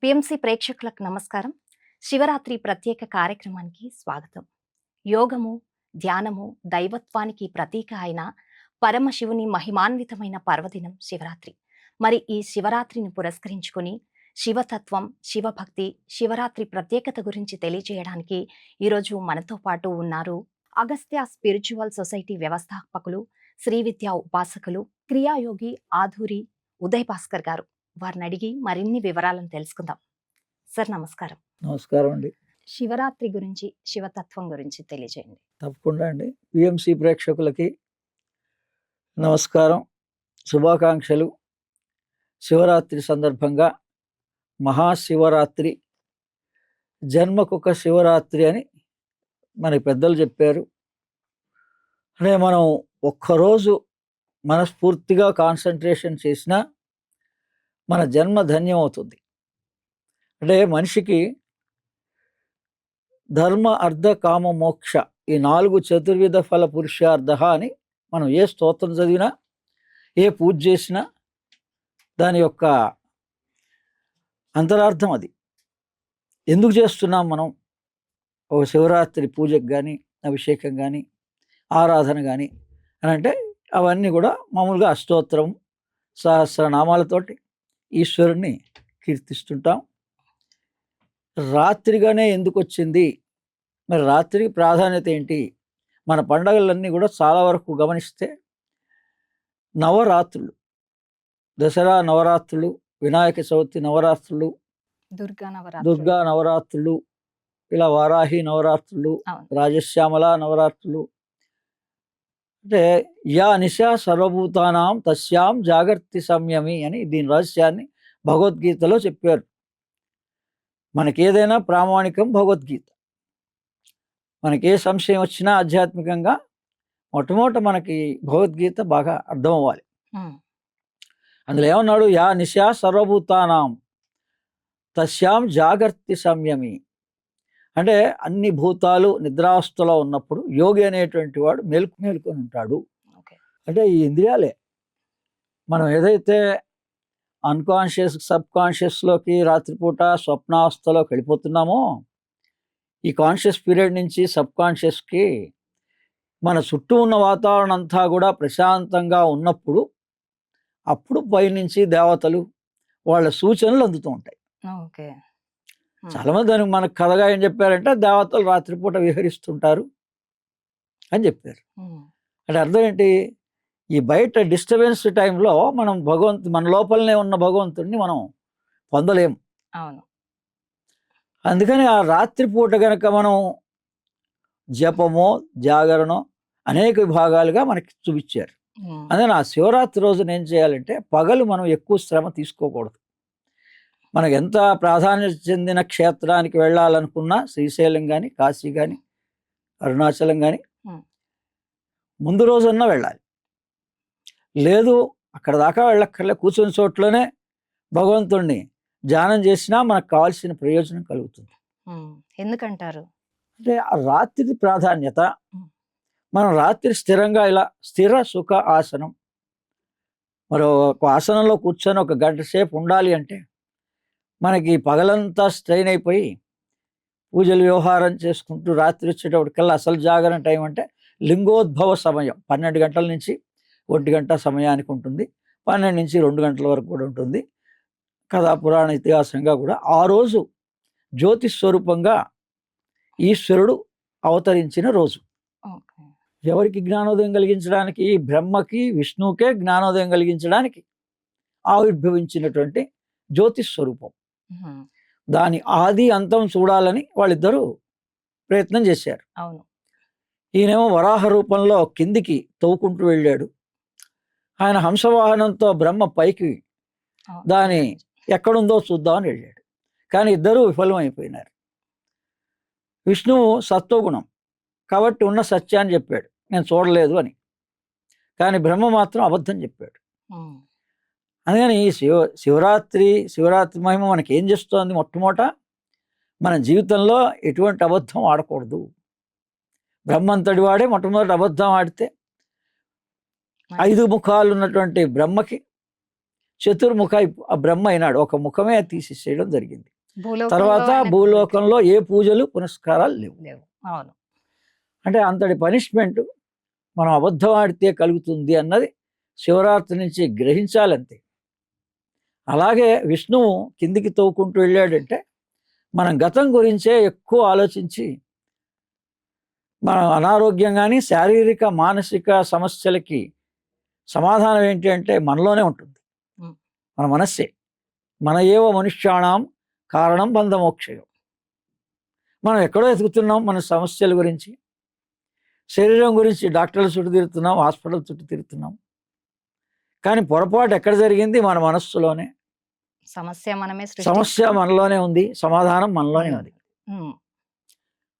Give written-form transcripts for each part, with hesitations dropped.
PMC ప్రేక్షకులకు నమస్కారం. శివరాత్రి ప్రత్యేక కార్యక్రమానికి స్వాగతం. యోగము, ధ్యానము, దైవత్వానికి ప్రతీక అయిన పరమశివుని మహిమాన్వితమైన పర్వదినం శివరాత్రి. మరి ఈ శివరాత్రిని పురస్కరించుకొని శివతత్వం, శివభక్తి, శివరాత్రి ప్రత్యేకత గురించి తెలియజేయడానికి ఈరోజు మనతో పాటు ఉన్నారు అగస్త్య స్పిరిచువల్ సొసైటీ వ్యవస్థాపకులు, శ్రీ విద్యా ఉపాసకులు, క్రియాయోగి ఆధూరి ఉదయ్ భాస్కర్ గారు. వారిని అడిగి మరిన్ని వివరాలను తెలుసుకుందాం. సార్ నమస్కారం. నమస్కారం అండి. శివరాత్రి గురించి, శివతత్వం గురించి తెలియజేయండి. తప్పకుండా అండి. పిఎంసి ప్రేక్షకులకి నమస్కారం, శుభాకాంక్షలు. శివరాత్రి సందర్భంగా మహాశివరాత్రి, జన్మకొక శివరాత్రి అని మనకి పెద్దలు చెప్పారు. అంటే మనం ఒక్కరోజు మనస్ఫూర్తిగా కాన్సన్ట్రేషన్ చేసినా మన జన్మ ధన్యం అవుతుంది. అంటే మనిషికి ధర్మ, అర్థ, కామ, మోక్ష ఈ 4 చతుర్విధ ఫల పురుషార్థ అని మనం ఏ స్తోత్రం చదివినా, ఏ పూజ చేసినా దాని యొక్క అంతరార్థం అది. ఎందుకు చేస్తున్నాం మనం ఒక శివరాత్రి పూజకు కానీ, అభిషేకం కానీ, ఆరాధన కానీ అని అంటే అవన్నీ కూడా మామూలుగా అష్టోత్తరం, సహస్రనామాలతోటి ఈశ్వరుణ్ణి కీర్తిస్తుంటాం. రాత్రిగానే ఎందుకు వచ్చింది, మరి రాత్రికి ప్రాధాన్యత ఏంటి? మన పండగలన్నీ కూడా చాలా వరకు గమనిస్తే నవరాత్రులు, దసరా నవరాత్రులు, వినాయక చవితి నవరాత్రులు, దుర్గా నవరాత్రులు, ఇలా వారాహి నవరాత్రులు, రాజశ్యామల నవరాత్రులు. అంటే యా నిశా సర్వభూతానాం తస్యాం జాగర్తి సంయమి అని దీని రహస్యాన్ని భగవద్గీతలో చెప్పారు. మనకేదైనా ప్రామాణికం భగవద్గీత. మనకే సంశయం వచ్చినా ఆధ్యాత్మికంగా మొట్టమొదట మనకి భగవద్గీత బాగా అర్థం అవ్వాలి. అందులో ఏమన్నాడు? యా నిశా సర్వభూతానాం తస్యాం జాగర్తి సంయమి. అంటే అన్ని భూతాలు నిద్రావస్థలో ఉన్నప్పుడు యోగి అనేటువంటి వాడు మేల్కొని ఉంటాడు. అంటే ఈ ఇంద్రియాలే మనం ఏదైతే అన్కాన్షియస్, సబ్ కాన్షియస్లోకి రాత్రిపూట స్వప్నావస్థలోకి వెళ్ళిపోతున్నామో, ఈ కాన్షియస్ పీరియడ్ నుంచి సబ్ కాన్షియస్కి మన చుట్టూ ఉన్న వాతావరణం అంతా కూడా ప్రశాంతంగా ఉన్నప్పుడు అప్పుడు పైనుంచి దేవతలు వాళ్ళ సూచనలు అందుతూ ఉంటాయి. చాలామంది దానికి మనకు కథగా ఏం చెప్పారంటే దేవతలు రాత్రిపూట విహరిస్తుంటారు అని చెప్పారు. అంటే అర్థం ఏంటి? ఈ బయట డిస్టర్బెన్స్ టైంలో మనం మన లోపలనే ఉన్న భగవంతుడిని మనం పొందలేము. అవును. అందుకని ఆ రాత్రిపూట కనుక మనం జపమో, జాగరణో అనేక విభాగాలుగా మనకి చూపించారు. అందుకని ఆ శివరాత్రి రోజున ఏం చేయాలంటే పగలు మనం ఎక్కువ శ్రమ తీసుకోకూడదు. మనకు ఎంత ప్రాధాన్యత చెందిన క్షేత్రానికి వెళ్ళాలనుకున్నా, శ్రీశైలం కానీ, కాశీ కానీ, అరుణాచలం కానీ ముందు రోజున్నా వెళ్ళాలి. లేదు అక్కడ దాకా వెళ్ళక్కర్లే, కూర్చొని చోట్లోనే భగవంతుణ్ణి ధ్యానం చేసినా మనకు కావాల్సిన ప్రయోజనం కలుగుతుంది. ఎందుకంటారు? అంటే ఆ రాత్రి ప్రాధాన్యత. మనం రాత్రి స్థిరంగా ఇలా స్థిర సుఖ ఆసనం, మరో ఒక ఆసనంలో కూర్చొని 1 గంట సేపు ఉండాలి అంటే మనకి పగలంతా స్ట్రెయిన్ అయిపోయి పూజలు వ్యవహారం చేసుకుంటూ రాత్రి వచ్చేటప్పటికల్లా అసలు జాగరణ టైం అంటే లింగోద్భవ సమయం 12 గంటల నుంచి 1 గంట సమయానికి ఉంటుంది. 12 నుంచి 2 గంటల వరకు కూడా ఉంటుంది. కథా పురాణ ఇతిహాసంగా కూడా ఆ రోజు జ్యోతి స్వరూపంగా ఈశ్వరుడు అవతరించిన రోజు. ఎవరికి జ్ఞానోదయం కలిగించడానికి? బ్రహ్మకి, విష్ణువుకే జ్ఞానోదయం కలిగించడానికి ఆవిర్భవించినటువంటి జ్యోతి స్వరూపం. దాని ఆది అంతం చూడాలని వాళ్ళిద్దరూ ప్రయత్నం చేశారు. అవును. ఈయనేమో వరాహ రూపంలో కిందికి తవ్వుకుంటూ వెళ్ళాడు. ఆయన హంసవాహనంతో బ్రహ్మ పైకి దాని ఎక్కడుందో చూద్దామని వెళ్ళాడు. కానీ ఇద్దరూ విఫలమైపోయినారు. విష్ణువు సత్వగుణం కాబట్టి ఉన్న సత్యాన్ని చెప్పాడు, నేను చూడలేదు అని. కానీ బ్రహ్మ మాత్రం అబద్ధం చెప్పాడు. అందుకని ఈ శివరాత్రి మహిమ మనకి ఏం చేస్తోంది? మొట్టమొదట మన జీవితంలో ఎటువంటి అబద్ధం ఆడకూడదు. బ్రహ్మంతటి వాడే మొట్టమొదటి అబద్ధం ఆడితే 5 ముఖాలు ఉన్నటువంటి బ్రహ్మకి చతుర్ముఖ ఆ బ్రహ్మ అయినాడు, ఒక ముఖమే తీసేసేయడం జరిగింది. భూలోకంలో తర్వాత ఆయనకు భూలోకంలో ఏ పూజలు పునస్కారాలు లేవు. లేవు. అవును. అంటే అంతటి పనిష్మెంట్ మనం అబద్ధం ఆడితే కలుగుతుంది అన్నది శివరాత్రి నుంచి గ్రహించాలంతే. అలాగే విష్ణువు కిందికి తవ్వుకుంటూ వెళ్ళాడంటే మనం గతం గురించే ఎక్కువ ఆలోచించి మన అనారోగ్యం కానీ శారీరక మానసిక సమస్యలకి సమాధానం ఏంటి అంటే మనలోనే ఉంటుంది, ఉమ్. మన మనస్సే. మన ఏవ మనుష్యాణం కారణం బంధమోక్షయం. మనం ఎక్కడో ఎదుగుతున్నాం మన సమస్యల గురించి, శరీరం గురించి డాక్టర్ల చుట్టూ తిరుగుతున్నాం, హాస్పిటల్ చుట్టూ తిరుగుతున్నాం. కానీ పొరపాటు ఎక్కడ జరిగింది? మన మనస్సులోనే. సమస్య మనమే సమస్య మనలోనే ఉంది, సమాధానం మనలోనే ఉంది. ఉమ్.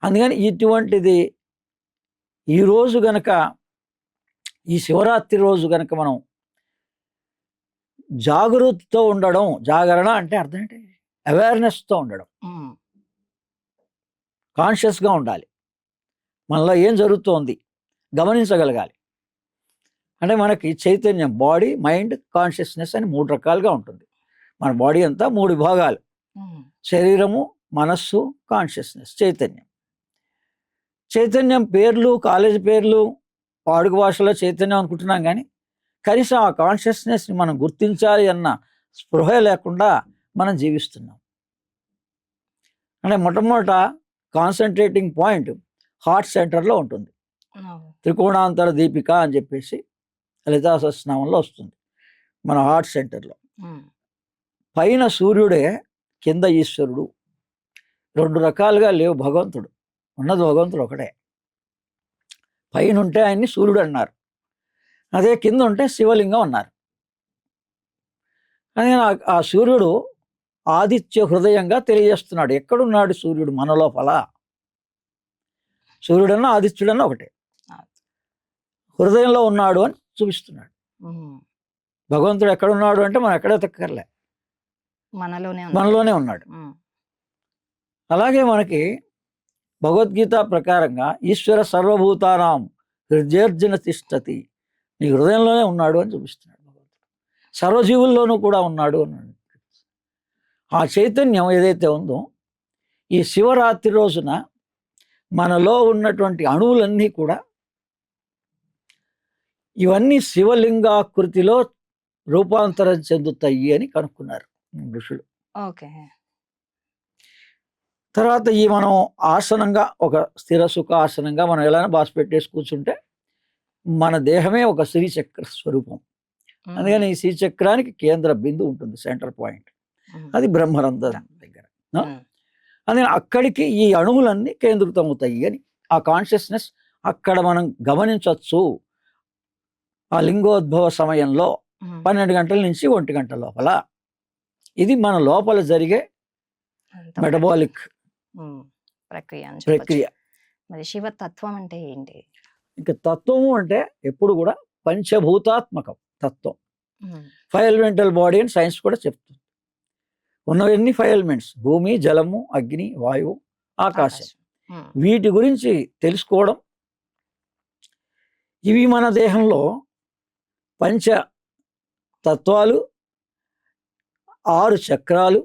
అందుకని ఇటువంటిది ఈ రోజు గనక, ఈ శివరాత్రి రోజు గనక మనం జాగృతితో ఉండడం, జాగరణ అంటే అర్థం ఏంటి? అవేర్నెస్తో ఉండడం, ఉమ్. కాన్షియస్గా ఉండాలి. మనలో ఏం జరుగుతోంది గమనించగలగాలి. అంటే మనకి చైతన్యం, బాడీ, మైండ్, కాన్షియస్నెస్ అని 3 రకాలుగా ఉంటుంది. మన బాడీ అంతా 3 భాగాలు: ఉమ్. శరీరము, మనస్సు, కాన్షియస్నెస్, చైతన్యం. చైతన్యం పేర్లు, కాలేజీ పేర్లు, వాడుక భాషలో చైతన్యం అనుకుంటున్నాం, కానీ కనీసం ఆ కాన్షియస్నెస్ని మనం గుర్తించాలి అన్న స్పృహ లేకుండా మనం జీవిస్తున్నాం. అంటే మొట్టమొదట కాన్సన్ట్రేటింగ్ పాయింట్ హార్ట్ సెంటర్లో ఉంటుంది. అవును. త్రికోణాంతర దీపిక అని చెప్పేసి లలితా సహస్రనామంలో వస్తుంది. మన హార్ట్ సెంటర్లో ఉమ్. పైన సూర్యుడే, కింద ఈశ్వరుడు. 2 రకాలుగా లేవు భగవంతుడు, ఉన్నది భగవంతుడు ఒకటే. పైన ఉంటే ఆయన్ని సూర్యుడు అన్నారు, అదే కింద ఉంటే శివలింగం అన్నారు. కానీ ఆ సూర్యుడు ఆదిత్య హృదయంగా తెలియజేస్తున్నాడు. ఎక్కడున్నాడు సూర్యుడు? మన లోపల. సూర్యుడన్నా ఆదిత్యుడన్నా ఒకటే, హృదయంలో ఉన్నాడు అని చూపిస్తున్నాడు. ఉమ్. భగవంతుడు ఎక్కడున్నాడు అంటే మనం ఎక్కడే తక్కర్లే, మనలోనే ఉన్నాడు. ఉమ్. అలాగే మనకి భగవద్గీత ప్రకారంగా ఈశ్వర సర్వభూతానాం హృదయార్జున తిష్టతి, నీ హృదయంలోనే ఉన్నాడు అని చూపిస్తున్నాడు భగవంతుడు. సర్వజీవుల్లోనూ కూడా ఉన్నాడు అన్నాడు. ఆ చైతన్యం ఏదైతే ఉందో, ఈ శివరాత్రి రోజున మనలో ఉన్నటువంటి అణువులన్నీ కూడా ఇవన్నీ శివలింగాకృతిలో రూపాంతరం చెందుతాయి అని కనుక్కున్నారు ఋషులు. ఓకే. తర్వాత ఈ మనం ఆసనంగా, ఒక స్థిర సుఖ ఆసనంగా మనం ఎలా బాస్ పెట్టేసి కూర్చుంటే మన దేహమే ఒక శ్రీచక్ర స్వరూపం. అందుకని ఈ శ్రీచక్రానికి కేంద్ర బిందు ఉంటుంది, సెంటర్ పాయింట్. అది బ్రహ్మరంధ్రం దగ్గర. అందుకని అక్కడికి ఈ అణువులన్నీ కేంద్రీకృతం అవుతాయి అని ఆ కాన్షియస్నెస్ అక్కడ మనం గమనించవచ్చు. ఆ లింగోద్భవ సమయంలో 12 గంటల నుంచి 1 గంట లోపల ఇది మన లోపల జరిగే మెటబాలిక్ ప్రక్రియ. మరి శివతత్వం అంటే ఏంటి? ఇంకా తత్వము అంటే ఎప్పుడు కూడా పంచభూతాత్మకం తత్వం. 5 ఎలిమెంటల్ బాడీ అని సైన్స్ కూడా చెప్తుంది. ఉన్నవన్నీ 5 ఎలిమెంట్స్: భూమి, జలము, అగ్ని, వాయువు, ఆకాశం. వీటి గురించి తెలుసుకోవడం. ఇవి మన దేహంలో పంచ తత్వాలు, 6 చక్రాలు,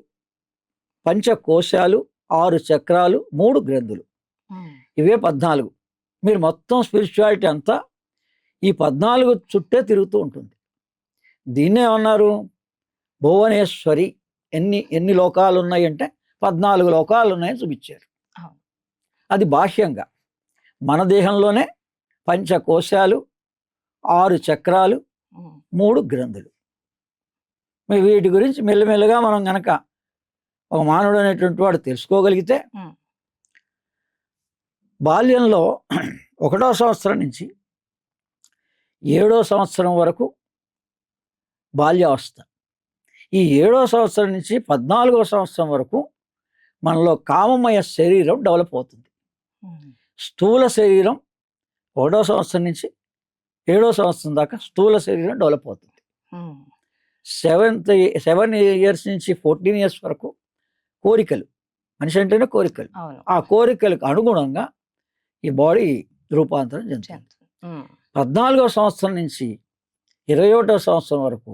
పంచకోశాలు, 6 చక్రాలు, 3 గ్రంథులు, ఇవే 14. మీరు మొత్తం స్పిరిచువాలిటీ అంతా ఈ 14 చుట్టే తిరుగుతూ ఉంటుంది. దీన్నే ఏమన్నారు? భువనేశ్వరి. ఎన్ని లోకాలు ఉన్నాయంటే 14 లోకాలు ఉన్నాయని చూపించారు. అది బాహ్యంగా. మన దేహంలోనే పంచకోశాలు, 6 చక్రాలు, 3 గ్రంథులు. వీటి గురించి మెల్లమెల్లగా మనం గనక ఒక మానవుడు అనేటువంటి వాడు తెలుసుకోగలిగితే బాల్యంలో 1వ సంవత్సరం నుంచి 7వ సంవత్సరం వరకు బాల్యావస్థ, ఈ 7వ సంవత్సరం నుంచి 14వ సంవత్సరం వరకు మనలో కామమయ శరీరం డెవలప్ అవుతుంది. స్థూల శరీరం 1వ సంవత్సరం నుంచి 7వ సంవత్సరం దాకా స్థూల శరీరం డెవలప్ అవుతుంది. 7 ఇయర్స్ నుంచి 14 ఇయర్స్ వరకు కోరికలు, మనిషి అంటేనే కోరికలు, ఆ కోరికలకు అనుగుణంగా ఈ బాడీ రూపాంతరం చెందుతుంది. 14వ సంవత్సరం నుంచి 21వ సంవత్సరం వరకు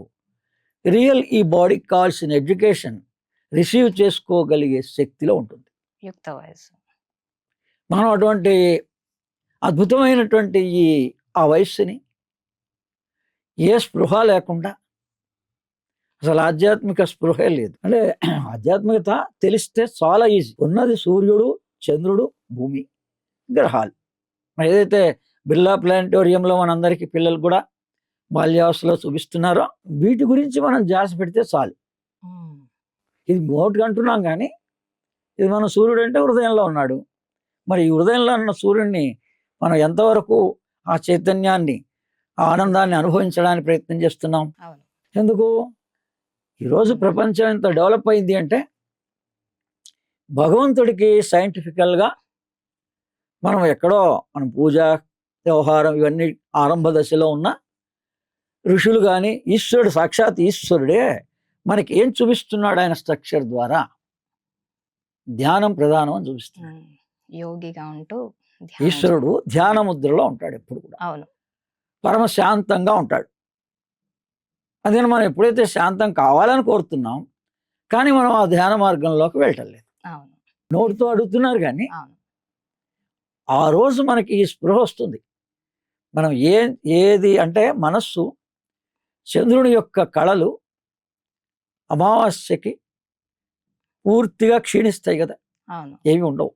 రియల్ ఈ బాడీకి కావాల్సిన ఎడ్యుకేషన్ రిసీవ్ చేసుకోగలిగే శక్తిలో ఉంటుంది. యుక్త వయసు. మనం అటువంటి అద్భుతమైనటువంటి ఆ వయస్సుని ఏ స్పృహ లేకుండా, అసలు ఆధ్యాత్మిక స్పృహే లేదు. అంటే ఆధ్యాత్మికత తెలిస్తే చాలా ఈజీ. ఉన్నది సూర్యుడు, చంద్రుడు, భూమి, గ్రహాలు. మరి ఏదైతే బిర్లా ప్లానిటోరియంలో మనందరికీ పిల్లలు కూడా బాల్యావస్థలో చూపిస్తున్నారో వీటి గురించి మనం ధ్యాస పెడితే చాలు. ఇది నోటికి అంటున్నాం కానీ ఇది మన సూర్యుడు అంటే హృదయంలో ఉన్నాడు. మరి ఈ హృదయంలో ఉన్న సూర్యుడిని మనం ఎంతవరకు ఆ చైతన్యాన్ని, ఆ ఆనందాన్ని అనుభవించడానికి ప్రయత్నం చేస్తున్నాం? ఎందుకు? ఈరోజు ప్రపంచం ఎంత డెవలప్ అయింది అంటే భగవంతుడికి సైంటిఫికల్గా మనం ఎక్కడో మనం పూజ వ్యవహారం ఇవన్నీ ఆరంభ దశలో ఉన్న ఋషులు కానీ ఈశ్వరుడు, సాక్షాత్ ఈశ్వరుడే మనకి ఏం చూపిస్తున్నాడు? ఆయన స్ట్రక్చర్ ద్వారా ధ్యానం ప్రధానం అని చూపిస్తున్నాడు. యోగిగా ఉంటూ ఈశ్వరుడు ధ్యాన ముద్రలో ఉంటాడు ఎప్పుడు కూడా. అవును. పరమ శాంతంగా ఉంటాడు. అందుకని మనం ఎప్పుడైతే శాంతం కావాలని కోరుతున్నాం కానీ మనం ఆ ధ్యాన మార్గంలోకి వెళ్ళటం లేదు. నోటితో అడుగుతున్నారు కానీ ఆ రోజు మనకి ఈ స్పృహ వస్తుంది. మనం ఏది అంటే మనస్సు చంద్రుని యొక్క కళలు అమావాస్యకి పూర్తిగా క్షీణిస్తాయి కదా, ఏమి ఉండవు.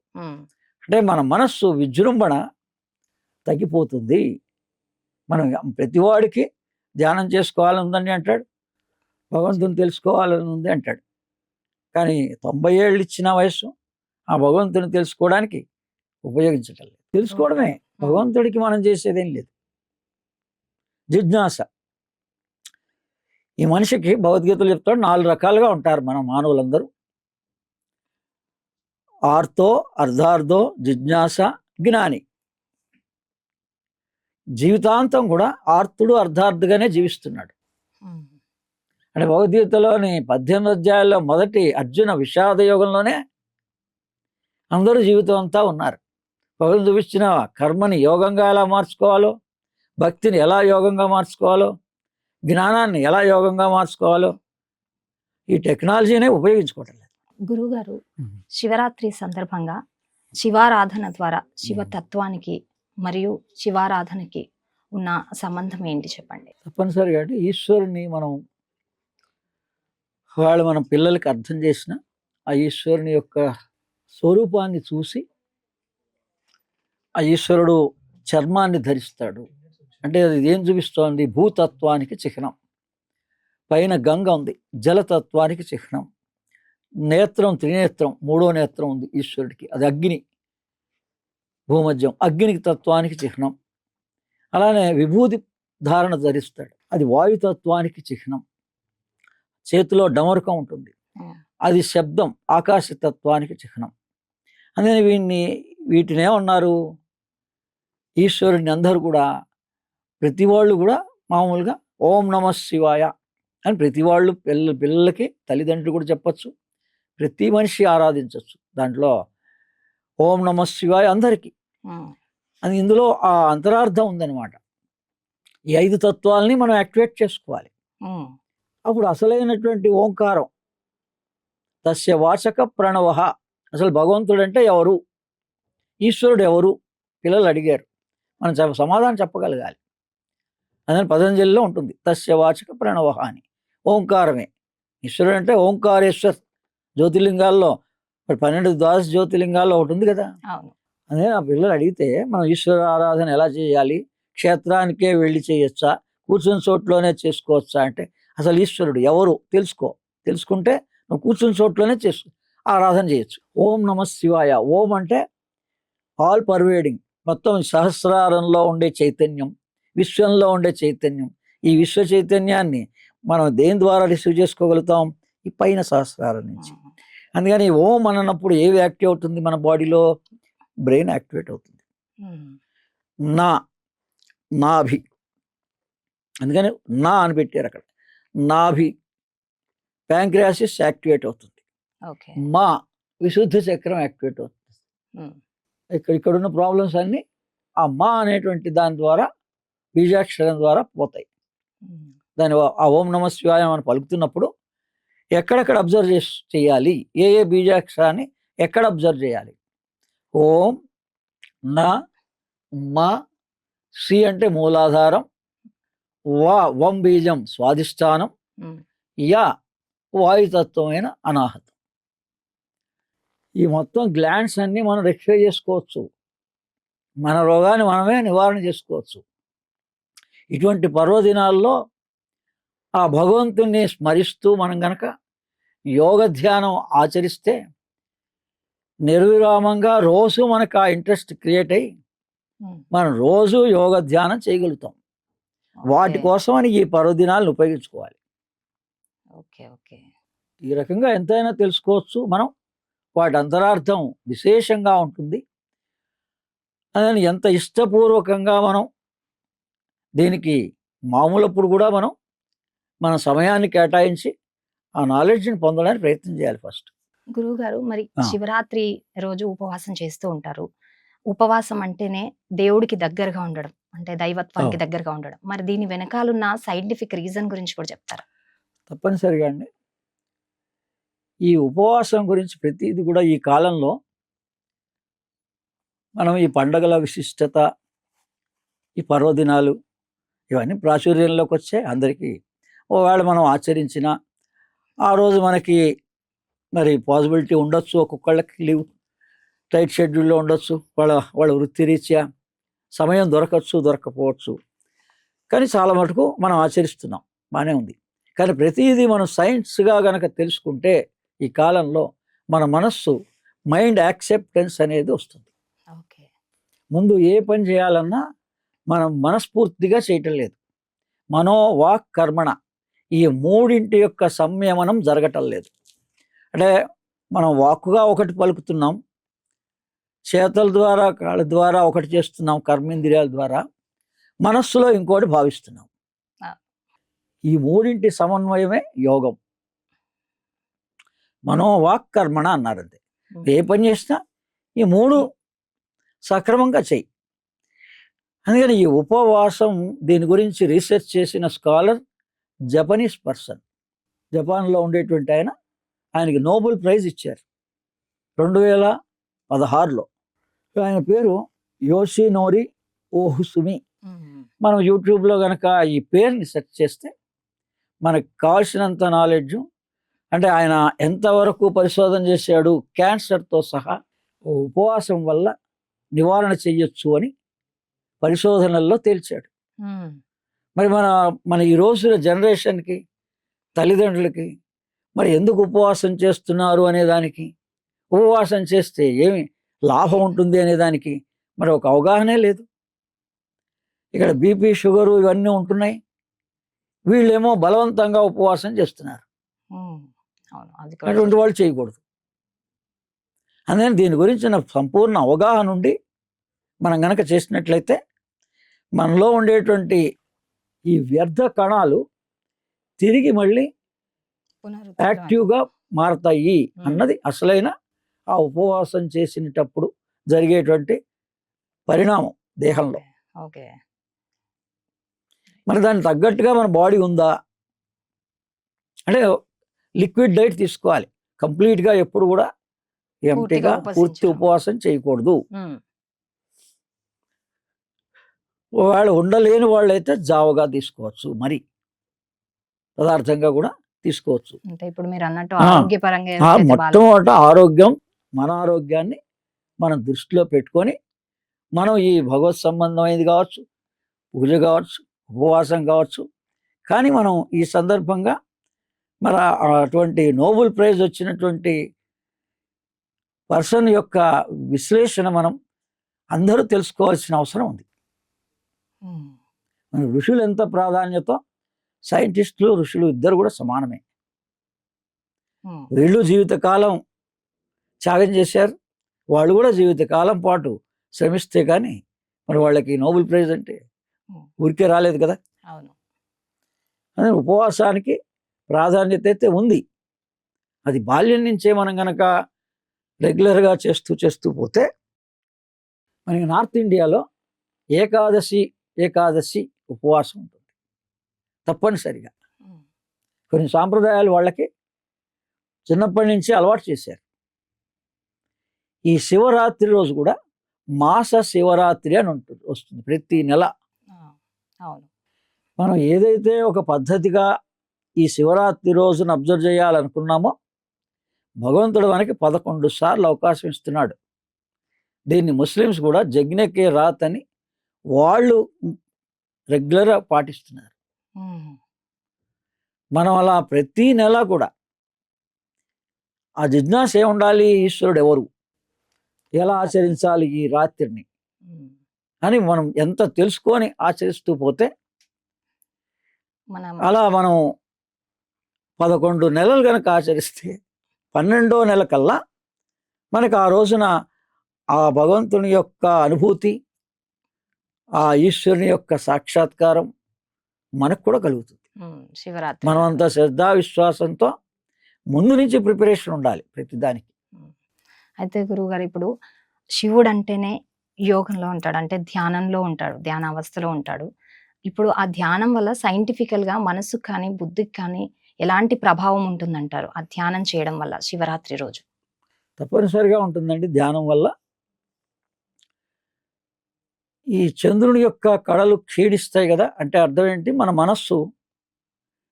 అంటే మన మనస్సు విజృంభణ తగ్గిపోతుంది. మనం ప్రతివాడికి ధ్యానం చేసుకోవాలని ఉందని అంటాడు, భగవంతుని తెలుసుకోవాలని ఉంది అంటాడు. కానీ 90 ఏళ్ళు ఇచ్చిన వయస్సు ఆ భగవంతుని తెలుసుకోవడానికి ఉపయోగించటం లేదు. తెలుసుకోవడమే, భగవంతుడికి మనం చేసేదేం లేదు. జిజ్ఞాస. ఈ మనిషికి భగవద్గీతలు చెప్తాడు 4 రకాలుగా ఉంటారు మన మానవులందరూ. ఆర్తో, అర్ధార్థో, జిజ్ఞాస, జ్ఞాని. జీవితాంతం కూడా ఆర్తుడు అర్ధార్థుగానే జీవిస్తున్నాడు. అంటే భగవద్గీతలోని 18 అధ్యాయాల్లో మొదటి అర్జున విషాద యోగంలోనే అందరూ జీవితం అంతా ఉన్నారు. భగవంతుడు చూపించిన కర్మని యోగంగా ఎలా మార్చుకోవాలో, భక్తిని ఎలా యోగంగా మార్చుకోవాలో, జ్ఞానాన్ని ఎలా యోగంగా మార్చుకోవాలో ఈ టెక్నాలజీనే ఉపయోగించుకోవటం లేదు. గురువుగారు, శివరాత్రి సందర్భంగా శివారాధన ద్వారా శివతత్వానికి మరియు శివారాధనకి ఉన్న సంబంధం ఏంటి చెప్పండి? తప్పనిసరిగా అంటే ఈశ్వరుని వాళ్ళు మన పిల్లలకి అర్థం చేసిన ఆ ఈశ్వరుని యొక్క స్వరూపాన్ని చూసి, ఆ ఈశ్వరుడు చర్మాన్ని ధరిస్తాడు అంటే అది ఏం చూపిస్తోంది? భూతత్వానికి చిహ్నం. పైన గంగ ఉంది, జలతత్వానికి చిహ్నం. నేత్రం, త్రినేత్రం, 3వ నేత్రం ఉంది ఈశ్వరుడికి, అది అగ్ని. భూమధ్యం అగ్నికి తత్వానికి చిహ్నం. అలానే విభూతి ధారణ ధరిస్తాడు, అది వాయుతత్వానికి చిహ్నం. చేతిలో డమరుకం ఉంటుంది, అది శబ్దం, ఆకాశతత్వానికి చిహ్నం. అందుకని వీటిని ఏమన్నారు? ఈశ్వరుడిని అందరూ కూడా ప్రతి వాళ్ళు కూడా మామూలుగా ఓం నమ శివాయ అని ప్రతి వాళ్ళు పిల్లలకి తల్లిదండ్రులు కూడా చెప్పచ్చు, ప్రతి మనిషి ఆరాధించవచ్చు. దాంట్లో ఓం నమ శివాయ అందరికీ. అది ఇందులో ఆ అంతరార్థం ఉందన్నమాట. ఈ 5 తత్వాలని మనం యాక్టివేట్ చేసుకోవాలి. అప్పుడు అసలైనటువంటి ఓంకారం, తస్య వాచక ప్రణవ. అసలు భగవంతుడు అంటే ఎవరు, ఈశ్వరుడు ఎవరు పిల్లలు అడిగారు, మనం సమాధానం చెప్పగలగాలి. అదని పతంజలిలో ఉంటుంది, తస్య వాచక ప్రణవ అని. ఓంకారమే ఈశ్వరుడు అంటే. ఓంకారేశ్వర్ జ్యోతిర్లింగాల్లో 12 ద్వాదశ జ్యోతిర్లింగాల్లో ఒకటి ఉంది కదా. అదే ఆ పిల్లలు అడిగితే మనం ఈశ్వర ఆరాధన ఎలా చేయాలి, క్షేత్రానికే వెళ్ళి చేయొచ్చా, కూర్చుని చోట్లోనే చేసుకోవచ్చా అంటే అసలు ఈశ్వరుడు ఎవరు తెలుసుకుంటే నువ్వు కూర్చుని చోట్లోనే ఆరాధన చేయొచ్చు. ఓం నమ శివాయ. ఓం అంటే ఆల్ పర్వేడింగ్, మొత్తం సహస్రారంలో ఉండే చైతన్యం, విశ్వంలో ఉండే చైతన్యం. ఈ విశ్వ చైతన్యాన్ని మనం దేని ద్వారా రిసీవ్ చేసుకోగలుగుతాం? ఈ పైన సహస్రారం నుంచి. అందుకని ఓం అన్నప్పుడు ఏవి యాక్టివ్ అవుతుంది మన బాడీలో? బ్రెయిన్ యాక్టివేట్ అవుతుంది. నాభి, అందుకని నా అని పెట్టారు అక్కడ. నాభి, ప్యాంక్రియాసిస్ యాక్టివేట్ అవుతుంది. మా విశుద్ధ చక్రం యాక్టివేట్ అవుతుంది. ఇక్కడున్న ప్రాబ్లమ్స్ అన్నీ ఆ మా అనేటువంటి దాని ద్వారా, బీజాక్షరం ద్వారా పోతాయి. దాని ఆ ఓం నమ శివాయ మనం పలుకుతున్నప్పుడు ఎక్కడెక్కడ అబ్జర్వ్ చేయాలి, ఏ ఏ బీజాక్షరాన్ని ఎక్కడ అబ్జర్వ్ చేయాలి. ఓం, నా, మా, సి అంటే మూలాధారం, వా వం బీజం స్వాధిష్టానం, యా వాయుతత్వమైన అనాహతం. ఈ మొత్తం గ్లాండ్స్ అన్ని మనం రెక్టిఫై చేసుకోవచ్చు, మన రోగాన్ని మనమే నివారణ చేసుకోవచ్చు. ఇటువంటి పర్వదినాల్లో ఆ భగవంతుణ్ణి స్మరిస్తూ మనం గనక యోగ ధ్యానం ఆచరిస్తే నిర్విరామంగా రోజు మనకు ఆ ఇంట్రెస్ట్ క్రియేట్ అయ్యి మనం రోజు యోగ ధ్యానం చేయగలుగుతాం. వాటి కోసమని ఈ పర్వదినాలను ఉపయోగించుకోవాలి. ఓకే ఓకే ఈ రకంగా ఎంతైనా తెలుసుకోవచ్చు మనం. వాటి అంతరార్థం విశేషంగా ఉంటుంది. అదని ఎంత ఇష్టపూర్వకంగా మనం దీనికి మామూలప్పుడు కూడా మన సమయాన్ని కేటాయించి ఆ నాలెడ్జ్ని పొందడానికి ప్రయత్నం చేయాలి ఫస్ట్. గురువు గారు, మరి శివరాత్రి రోజు ఉపవాసం చేస్తూ ఉంటారు. ఉపవాసం అంటేనే దేవుడికి దగ్గరగా ఉండడం, అంటే దైవత్వానికి దగ్గరగా ఉండడం. మరి దీని వెనకాలన్న సైంటిఫిక్ రీజన్ గురించి కూడా చెప్తారా? తప్పనిసరిగా అండి. ఈ ఉపవాసం గురించి ప్రతిదీ కూడా ఈ కాలంలో మనం ఈ పండగల విశిష్టత, ఈ పర్వదినాలు ఇవన్నీ ప్రాచుర్యంలోకి వచ్చే అందరికీ ఒకవేళ మనం ఆచరించిన ఆ రోజు మనకి మరి పాసిబిలిటీ ఉండొచ్చు, ఒక్కొక్కళ్ళకి లీవ్ టైట్ షెడ్యూల్లో ఉండొచ్చు, వాళ్ళ వృత్తిరీత్యా సమయం దొరకచ్చు, దొరకపోవచ్చు. కానీ చాలా మటుకు మనం ఆచరిస్తున్నాం, బాగానే ఉంది. కానీ ప్రతిదీ మనం సైన్స్గా గనక తెలుసుకుంటే ఈ కాలంలో మన మనస్సు మైండ్ యాక్సెప్టెన్స్ అనేది వస్తుంది. ముందు ఏ పని చేయాలన్నా మనం మనస్ఫూర్తిగా చేయటం లేదు. మనో వాక్ కర్మణ ఈ మూడింటి యొక్క సంయమనం జరగటం లేదు. అంటే మనం వాక్కుగా ఒకటి పలుకుతున్నాం, చేతల ద్వారా కాళ్ళ ద్వారా ఒకటి చేస్తున్నాం, కర్మేంద్రియాల ద్వారా, మనస్సులో ఇంకోటి భావిస్తున్నాం. ఈ మూడింటి సమన్వయమే యోగం. మనోవాక్ కర్మణ అన్నారంతే. ఏ పని చేసినా ఈ మూడు సక్రమంగా చెయ్యి. అందుకని ఈ ఉపవాసం దీని గురించి రీసెర్చ్ చేసిన స్కాలర్ జపనీస్ పర్సన్, జపాన్లో ఉండేటువంటి ఆయనకి నోబెల్ ప్రైజ్ ఇచ్చారు 2016లో. ఆయన పేరు యోషినోరి ఓహుసుమి. మనం యూట్యూబ్లో కనుక ఈ పేరుని సెర్చ్ చేస్తే మనకు కావాల్సినంత నాలెడ్జ్, అంటే ఆయన ఎంతవరకు పరిశోధన చేశాడు, క్యాన్సర్తో సహా ఉపవాసం వల్ల నివారణ చెయ్యొచ్చు అని పరిశోధనల్లో తేల్చాడు. మరి మన ఈ రోజుల జనరేషన్కి, తల్లిదండ్రులకి మరి ఎందుకు ఉపవాసం చేస్తున్నారు అనేదానికి, ఉపవాసం చేస్తే ఏమి లాభం ఉంటుంది అనేదానికి మరి ఒక అవగాహనే లేదు. ఇక్కడ బీపీ, షుగరు ఇవన్నీ ఉంటున్నాయి, వీళ్ళేమో బలవంతంగా ఉపవాసం చేస్తున్నారు. అటువంటి వాళ్ళు చేయకూడదు. అందుకని దీని గురించిన సంపూర్ణ అవగాహన ఉండి మనం గనక చేసినట్లయితే మనలో ఉండేటువంటి ఈ వ్యర్థ కణాలు తిరిగి మళ్ళీ యాక్టివ్గా మారతాయి అన్నది అసలైన ఆ ఉపవాసం చేసినప్పుడు జరిగేటువంటి పరిణామం దేహంలో. మరి దానికి తగ్గట్టుగా మన బాడీ ఉందా అంటే లిక్విడ్ డైట్ తీసుకోవాలి. కంప్లీట్గా ఎప్పుడు కూడా ఎంటీగా పూర్తి ఉపవాసం చేయకూడదు. వాళ్ళు ఉండలేని వాళ్ళైతే జావగా తీసుకోవచ్చు, మరి పదార్థంగా కూడా తీసుకోవచ్చు. ఇప్పుడు మీరు అన్నట్టు ఆరోగ్యపరంగా మొట్టమొదట ఆరోగ్యం, మన ఆరోగ్యాన్ని మనం దృష్టిలో పెట్టుకొని మనం ఈ భగవత్ సంబంధమైనది కావచ్చు, పూజ కావచ్చు, ఉపవాసం కావచ్చు. కానీ మనం ఈ సందర్భంగా మరి అటువంటి నోబెల్ ప్రైజ్ వచ్చినటువంటి పర్సన్ యొక్క విశ్లేషణ మనం అందరూ తెలుసుకోవాల్సిన అవసరం ఉంది. మన ఋషులు ఎంత ప్రాధాన్యత, సైంటిస్టులు ఋషులు ఇద్దరు కూడా సమానమే. వీళ్ళు జీవితకాలం త్యాగం చేశారు, వాళ్ళు కూడా జీవితకాలం పాటు శ్రమిస్తే కానీ మరి వాళ్ళకి నోబెల్ ప్రైజ్ అంటే ఊరికే రాలేదు కదా. అదే ఉపవాసానికి ప్రాధాన్యత అయితే ఉంది. అది బాల్యం నుంచే మనం కనుక రెగ్యులర్గా చేస్తూ పోతే మనకి నార్త్ ఇండియాలో ఏకాదశి ఉపవాసం ఉంటుంది. తప్పనిసరిగా. కొన్ని సాంప్రదాయాలు వాళ్ళకి చిన్నప్పటి నుంచి అలవాటు చేశారు. ఈ శివరాత్రి రోజు కూడా మాస శివరాత్రి అని ఉంటుంది, వస్తుంది ప్రతి నెల. అవును. మనం ఏదైతే ఒక పద్ధతిగా ఈ శివరాత్రి రోజున అబ్జర్వ్ చేయాలనుకున్నామో భగవంతుడు మనకి 11 సార్లు అవకాశం ఇస్తున్నాడు. దీన్ని ముస్లిమ్స్ కూడా జగ్నకే రాత్ అని వాళ్ళు రెగ్యులర్గా పాటిస్తున్నారు. మనం అలా ప్రతి నెల కూడా ఆ జిజ్ఞాస ఉండాలి, ఈశ్వరుడు ఎవరు, ఎలా ఆచరించాలి ఈ రాత్రిని అని మనం ఎంత తెలుసుకొని ఆచరిస్తూ పోతే అలా మనం 11 నెలలు కనుక ఆచరిస్తే 12వ నెల కల్లా మనకు ఆ రోజున ఆ భగవంతుని యొక్క అనుభూతి, ఆ ఈశ్వరుని యొక్క సాక్షాత్కారం మనకు కూడా కలుగుతుంది. శివరాత్రి మనం అంత శ్రద్ధా విశ్వాసంతో ముందు నుంచి ప్రిపరేషన్ ఉండాలి ప్రతిదానికి. అయితే గురువుగారు, ఇప్పుడు శివుడు అంటేనే యోగంలో ఉంటాడు, అంటే ధ్యానంలో ఉంటాడు, ధ్యానావస్థలో ఉంటాడు. ఇప్పుడు ఆ ధ్యానం వల్ల సైంటిఫికల్గా మనసుకు కానీ బుద్ధికి కానీ ఎలాంటి ప్రభావం ఉంటుందంటారు ఆ ధ్యానం చేయడం వల్ల శివరాత్రి రోజు? తప్పనిసరిగా ఉంటుందండి. ధ్యానం వల్ల ఈ చంద్రుని యొక్క కళలు క్షీణిస్తాయి కదా, అంటే అర్థం ఏంటి, మన మనస్సు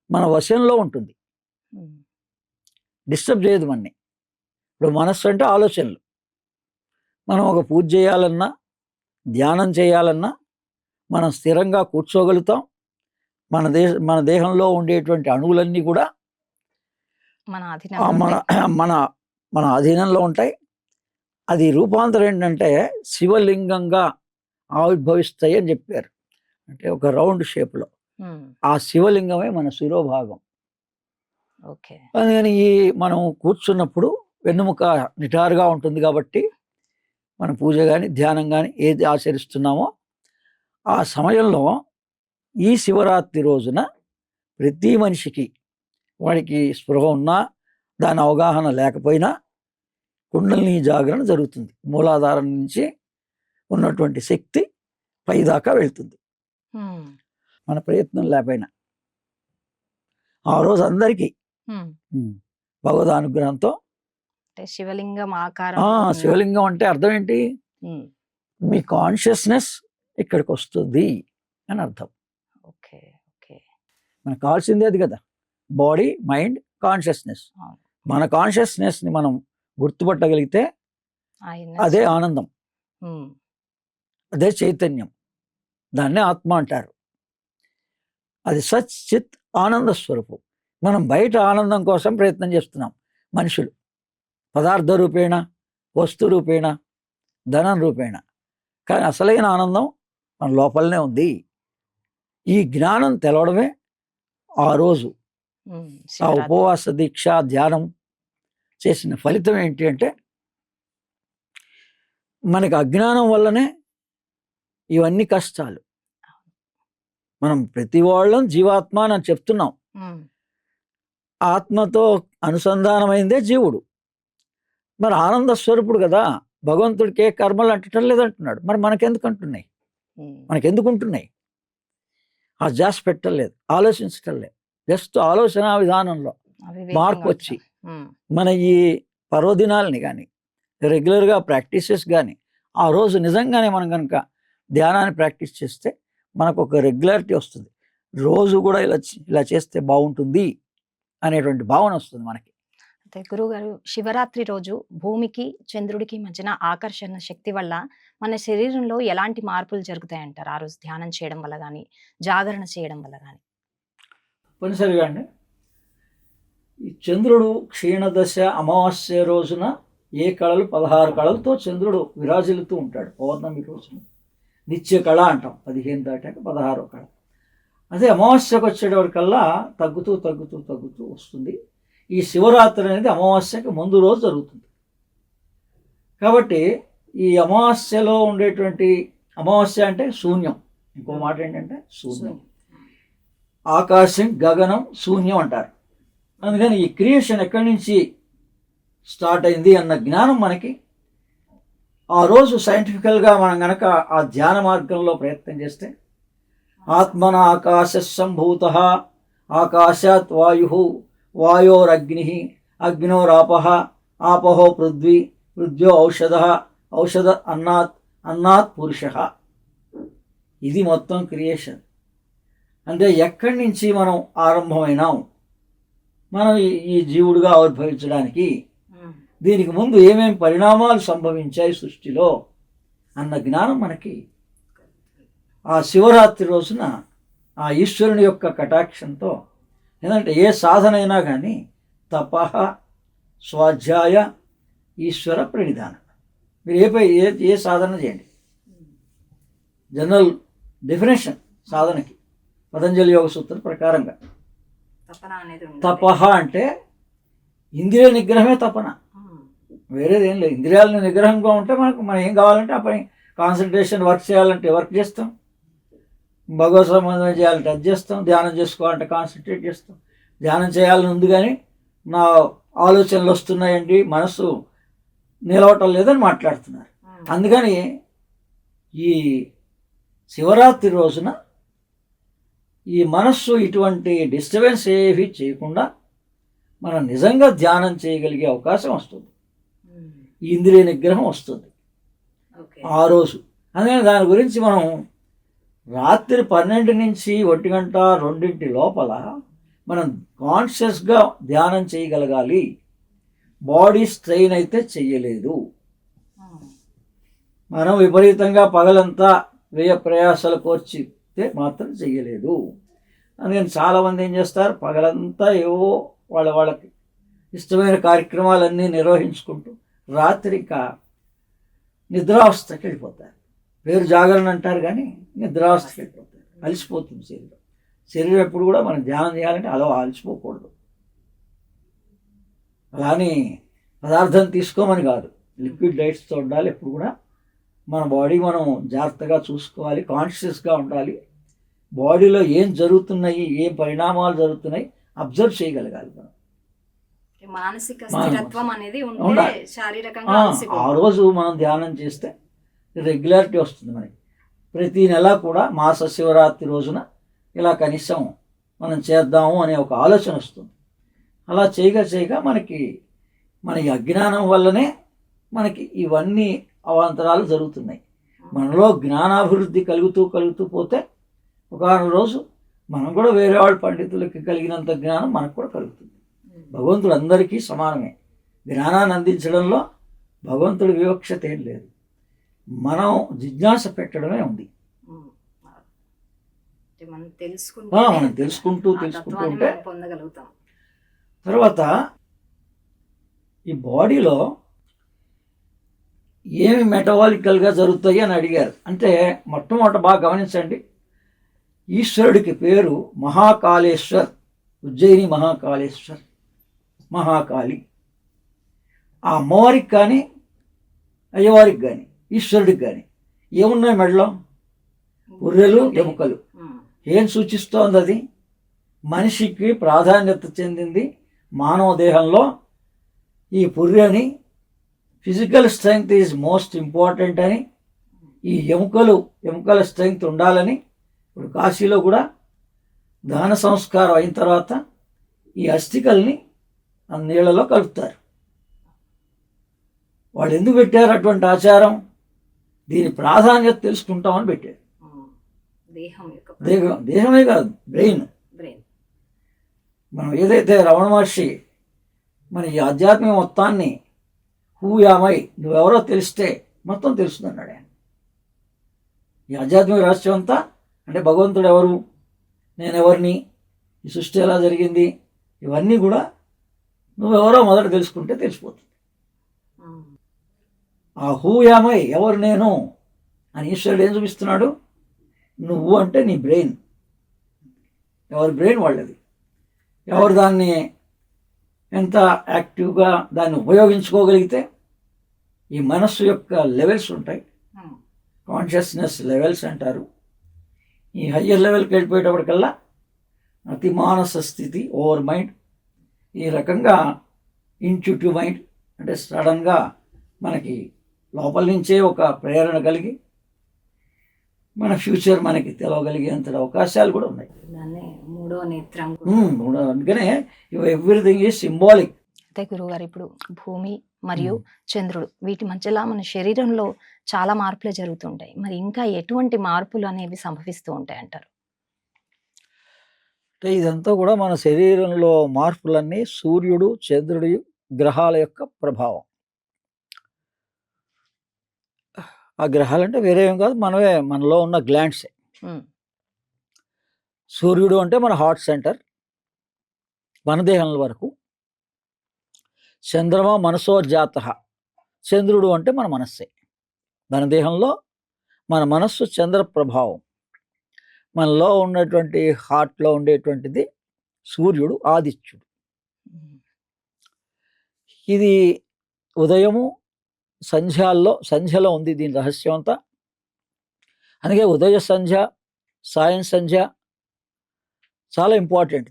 మన వశంలో ఉంటుంది, డిస్టర్బ్ చేయదు మనని. ఇప్పుడు మనస్సు అంటే ఆలోచనలు. మనం ఒక పూజ చేయాలన్నా ధ్యానం చేయాలన్నా మనం స్థిరంగా కూర్చోగలుగుతాం. మన దేహంలో ఉండేటువంటి అణువులన్నీ కూడా మన అధీనంలో ఉంటాయి. అది రూపాంతరం ఏంటంటే శివలింగంగా ఆవిర్భవిస్తాయి అని చెప్పారు. అంటే ఒక రౌండ్ షేప్లో ఆ శివలింగమే మన శిరోభాగం. అందుకని మనం కూర్చున్నప్పుడు వెన్నుముక నిటారుగా ఉంటుంది కాబట్టి మన పూజ కానీ ధ్యానం కానీ ఏది ఆచరిస్తున్నామో ఆ సమయంలో ఈ శివరాత్రి రోజున ప్రతి మనిషికి, వాడికి స్పృహ ఉన్నా దాని అవగాహన లేకపోయినా కుండలిని జాగరణ జరుగుతుంది. మూలాధారం నుంచి ఉన్నటువంటి శక్తి పైదాకా వెళ్తుంది మన ప్రయత్నం లేకపోయినా. ఆ రోజు అందరికీ భగవద్ అనుగ్రహంతో శివలింగం ఆకారం. శివలింగం అంటే అర్థం ఏంటి, మీ కాన్షియస్నెస్ ఇక్కడికి వస్తుంది అని అర్థం. మనకు కావాల్సిందే అది కదా, బాడీ మైండ్ కాన్షియస్నెస్. మన కాన్షియస్నెస్ని మనం గుర్తుపట్టగలిగితే అదే ఆనందం, అదే చైతన్యం, దాన్నే ఆత్మ అంటారు. అది సచ్ చిత్ ఆనంద స్వరూపం. మనం బయట ఆనందం కోసం ప్రయత్నం చేస్తున్నాం మనుషులు, పదార్థ రూపేణ, వస్తు రూపేణ, ధనం రూపేణ. కానీ అసలైన ఆనందం మన లోపలనే ఉంది. ఈ జ్ఞానం తెలవడమే ఆ రోజు ఆ ఉపవాస దీక్ష ధ్యానం చేసిన ఫలితం ఏంటి అంటే, మనకి అజ్ఞానం వల్లనే ఇవన్నీ కష్టాలు. మనం ప్రతి వాళ్ళం జీవాత్మ అని చెప్తున్నాం, ఆత్మతో అనుసంధానమైందే జీవుడు. మరి ఆనంద స్వరూపుడు కదా, భగవంతుడికి ఏ కర్మలు అంటటం లేదంటున్నాడు. మరి మనకెందుకు అంటున్నాయి, మనకెందుకు ఉంటున్నాయి? ఆ జాస్ పెట్టలేదు, ఆలోచించటం లేదు. జస్ట్ ఆలోచన విధానంలో మార్పు వచ్చి మన ఈ పర్వదినాలని కానీ రెగ్యులర్గా ప్రాక్టీసెస్ కానీ ఆ రోజు నిజంగానే మనం కనుక ధ్యానాన్ని ప్రాక్టీస్ చేస్తే మనకు ఒక రెగ్యులారిటీ వస్తుంది. రోజు కూడా ఇలా చేస్తే బాగుంటుంది అనేటువంటి భావన వస్తుంది మనకి. అయితే గురువుగారు, శివరాత్రి రోజు భూమికి చంద్రుడికి మధ్యన ఆకర్షణ శక్తి వల్ల మన శరీరంలో ఎలాంటి మార్పులు జరుగుతాయంటారు ఆ రోజు ధ్యానం చేయడం వల్ల కానీ జాగరణ చేయడం వల్ల కానీ? తప్పనిసరిగా అండి, ఈ చంద్రుడు క్షీణదశ అమావాస్య రోజున ఏ కళలు 16 కళలతో చంద్రుడు విరాజిల్లుతూ ఉంటాడు. పౌర్ణమి రోజున నిత్య కళ అంటాం, 15 దాటాక 16వ కళ. అదే అమావాస్యకు వచ్చేటప్పటికల్లా తగ్గుతూ తగ్గుతూ తగ్గుతూ వస్తుంది. ఈ శివరాత్రి అనేది అమావాస్యకి ముందు రోజు జరుగుతుంది. కాబట్టి ఈ అమావాస్యలో ఉండేటువంటి, అమావాస్య అంటే శూన్యం, ఇంకో మాట ఏంటంటే శూన్యం, ఆకాశం గగనం శూన్యం అంటారు. అందుకని ఈ క్రియేషన్ ఎక్కడి నుంచి స్టార్ట్ అయింది అన్న జ్ఞానం మనకి ఆ రోజు సైంటిఫికల్గా మనం కనుక ఆ ధ్యాన మార్గంలో ప్రయత్నం చేస్తే ఆత్మన ఆకాశ సంభూత ఆకాశాత్ వాయు వాయోరగ్ని అగ్నోరాప ఆపహో పృథ్వీ పృథ్వో ఔషధ ఔషధ అన్నాత్ అన్నాత్ పురుష. ఇది మొత్తం క్రియేషన్. అంటే ఎక్కడి నుంచి మనం ఆరంభమైనాం, మనం ఈ జీవుడుగా ఆవిర్భవించడానికి దీనికి ముందు ఏమేమి పరిణామాలు సంభవించాయి సృష్టిలో అన్న జ్ఞానం మనకి ఆ శివరాత్రి రోజున ఆ ఈశ్వరుని యొక్క కటాక్షంతో, ఎందుకంటే ఏ సాధన అయినా కానీ తపః స్వాధ్యాయ ఈశ్వర ప్రణిధానం. మీరు ఏ సాధన చేయండి, జనరల్ డెఫినేషన్ సాధనకి పతంజలి యోగ సూత్రం ప్రకారంగా తపః అంటే ఇంద్రియ నిగ్రహమే తపన, వేరేది ఏం లేదు. ఇంద్రియాలను నిగ్రహంగా ఉంటే మనం ఏం కావాలంటే ఆ పని, కాన్సన్ట్రేషన్ వర్క్ చేయాలంటే వర్క్ చేస్తాం, భగవత్ సంబంధం చేయాలంటే అది చేస్తాం, ధ్యానం చేసుకోవాలంటే కాన్సన్ట్రేట్ చేస్తాం. ధ్యానం చేయాలని ఉంది కానీ నా ఆలోచనలు వస్తున్నాయండి, మనసు నిలవటం లేదని మాట్లాడుతున్నారు. అందుకని ఈ శివరాత్రి రోజున ఈ మనస్సు ఇటువంటి డిస్టర్బెన్స్ ఏవి చేయకుండా మనం నిజంగా ధ్యానం చేయగలిగే అవకాశం వస్తుంది, ఈ ఇంద్రియ నిగ్రహం వస్తుంది ఆ రోజు. అందుకని దాని గురించి మనం రాత్రి 12 నుంచి 1 గంట 2 లోపల మనం కాన్షియస్గా ధ్యానం చేయగలగాలి. బాడీ స్ట్రెయిన్ అయితే చెయ్యలేదు. మనం విపరీతంగా పగలంతా వ్యయ ప్రయాసాలు కోర్చితే మాత్రం చెయ్యలేదు. అందుకని చాలామంది ఏం చేస్తారు, పగలంతా ఏవో వాళ్ళకి ఇష్టమైన కార్యక్రమాలన్నీ నిర్వహించుకుంటూ రాత్రి ఇంకా నిద్రావస్థకి వెళ్ళిపోతారు. పేరు జాగరణ అంటారు కానీ నిద్రావస్థకి వెళ్ళిపోతారు. అలసిపోతుంది శరీరం ఎప్పుడు కూడా మనం ధ్యానం చేయాలంటే అలా అలసిపోకూడదు. అలాని పదార్థం తీసుకోమని కాదు, లిక్విడ్ డైట్స్తో ఉండాలి. ఎప్పుడు కూడా మన బాడీ మనం జాగ్రత్తగా చూసుకోవాలి, కాన్షియస్గా ఉండాలి. బాడీలో ఏం జరుగుతున్నాయి, ఏం పరిణామాలు జరుగుతున్నాయి అబ్జర్వ్ చేయగలగాలి మనం. మానసిక స్థిరత్వం అనేది ఉంటే శారీరకంగా ఆ రోజు మనం ధ్యానం చేస్తే రెగ్యులారిటీ వస్తుంది మనకి. ప్రతి నెల కూడా మాస శివరాత్రి రోజున ఇలా కనీసం మనం చేద్దాము అనే ఒక ఆలోచన వస్తుంది. అలా చేయగా మనకి మన ఈ అజ్ఞానం వల్లనే మనకి ఇవన్నీ అవాంతరాలు జరుగుతున్నాయి. మనలో జ్ఞానాభివృద్ధి కలుగుతూ పోతే ఒకనొక రోజు మనం కూడా వేరే వాళ్ళ పండితులకి కలిగినంత జ్ఞానం మనకు కూడా కలుగుతుంది. భగవంతుడు అందరికీ సమానమే. జ్ఞానాన్ని అందించడంలో భగవంతుడి వివక్షత ఏం లేదు. మనం జిజ్ఞాస పెట్టడమే ఉంది. మనం తెలుసుకుంటూ ఉంటే తర్వాత ఈ బాడీలో ఏమి మెటబాలికల్గా జరుగుతాయి అని అడిగారు. అంటే మొట్టమొదట బాగా గమనించండి, ఈశ్వరుడికి పేరు మహాకాళేశ్వర్, ఉజ్జయిని మహాకాళేశ్వర్, మహాకాళి. ఆ అమ్మవారికి కానీ అయ్యవారికి కానీ ఈశ్వరుడికి కానీ ఏమున్నాయి మెడలో? పుర్రెలు ఎముకలు. ఏం సూచిస్తోంది అది? మనిషికి ప్రాధాన్యత చెందింది మానవ దేహంలో ఈ పుర్రెని, physical strength is most important అని, ఈ ఎముకల స్ట్రెంగ్త్ ఉండాలని. ఇప్పుడు కాశీలో కూడా దహన సంస్కారం అయిన తర్వాత ఈ అస్థికల్ని ఆ నీళ్ళలో కలుపుతారు. వాళ్ళు ఎందుకు పెట్టారు అటువంటి ఆచారం? దీని ప్రాధాన్యత తెలుసుకుంటామని పెట్టారు. దేహమే కాదు, బ్రెయిన్. మనం ఏదైతే రమణ మహర్షి మన ఈ ఆధ్యాత్మిక మొత్తాన్ని హూయామై నువ్వెవరో తెలిస్తే మొత్తం తెలుస్తుందన్నాడు ఆయన. ఈ ఆధ్యాత్మిక రహస్యం అంతా అంటే భగవంతుడు ఎవరు, నేనెవరిని, ఈ సృష్టి ఎలా జరిగింది, ఇవన్నీ కూడా నువ్వెవరో మొదట తెలుసుకుంటే తెలిసిపోతుంది. ఆ హూయామై ఎవరు నేను అని ఈశ్వరుడు ఏం చూపిస్తున్నాడు? నువ్వు అంటే నీ బ్రెయిన్. ఎవరి బ్రెయిన్ వాళ్ళది. ఎవరు దాన్ని ఎంత యాక్టివ్గా దాన్ని ఉపయోగించుకోగలిగితే ఈ మనస్సు యొక్క లెవెల్స్ ఉంటాయి, కాన్షియస్నెస్ లెవెల్స్ అంటారు. ఈ హయ్యర్ లెవెల్కి వెళ్ళిపోయేటప్పటికల్లా అతి మానస స్థితి, ఓవర్ మైండ్, ఈ రకంగా ఇంట్యూటివ్ మైండ్ అంటే సడన్గా మనకి లోపల నుంచే ఒక ప్రేరణ కలిగి మన ఫ్యూచర్ మనకి తెలవగలిగేంత అవకాశాలు కూడా ఉన్నాయి. దాన్ని మూడో నేత్రం కూడా. అందుకనే ఎవ్రీథింగ్ ఈజ్ సింబాలిక్. అయితే గురువుగారు ఇప్పుడు భూమి మరియు చంద్రుడు వీటి మధ్యలో మన శరీరంలో చాలా మార్పులు జరుగుతుంటాయి. మరి ఇంకా ఎటువంటి మార్పులు అనేవి సంభవిస్తూ ఉంటాయి అంటారు? అంటే ఇదంతా కూడా మన శరీరంలో మార్పులన్నీ సూర్యుడు, చంద్రుడి, గ్రహాల యొక్క ప్రభావం. ఆ గ్రహాలంటే వేరే ఏం కాదు, మనమే, మనలో ఉన్న గ్లాండ్సే. సూర్యుడు అంటే మన హార్ట్ సెంటర్, మన దేహం వరకు. చంద్రమా మనసోజాత, చంద్రుడు అంటే మన మనస్సే. మన దేహంలో మన మనస్సు చంద్ర ప్రభావం. మనలో ఉన్నటువంటి హార్ట్లో ఉండేటువంటిది సూర్యుడు, ఆదిత్యుడు. ఇది ఉదయము సంధ్యలో ఉంది దీని రహస్యం అంతా. అందుకే ఉదయ సంధ్య, సాయం సంధ్య చాలా ఇంపార్టెంట్.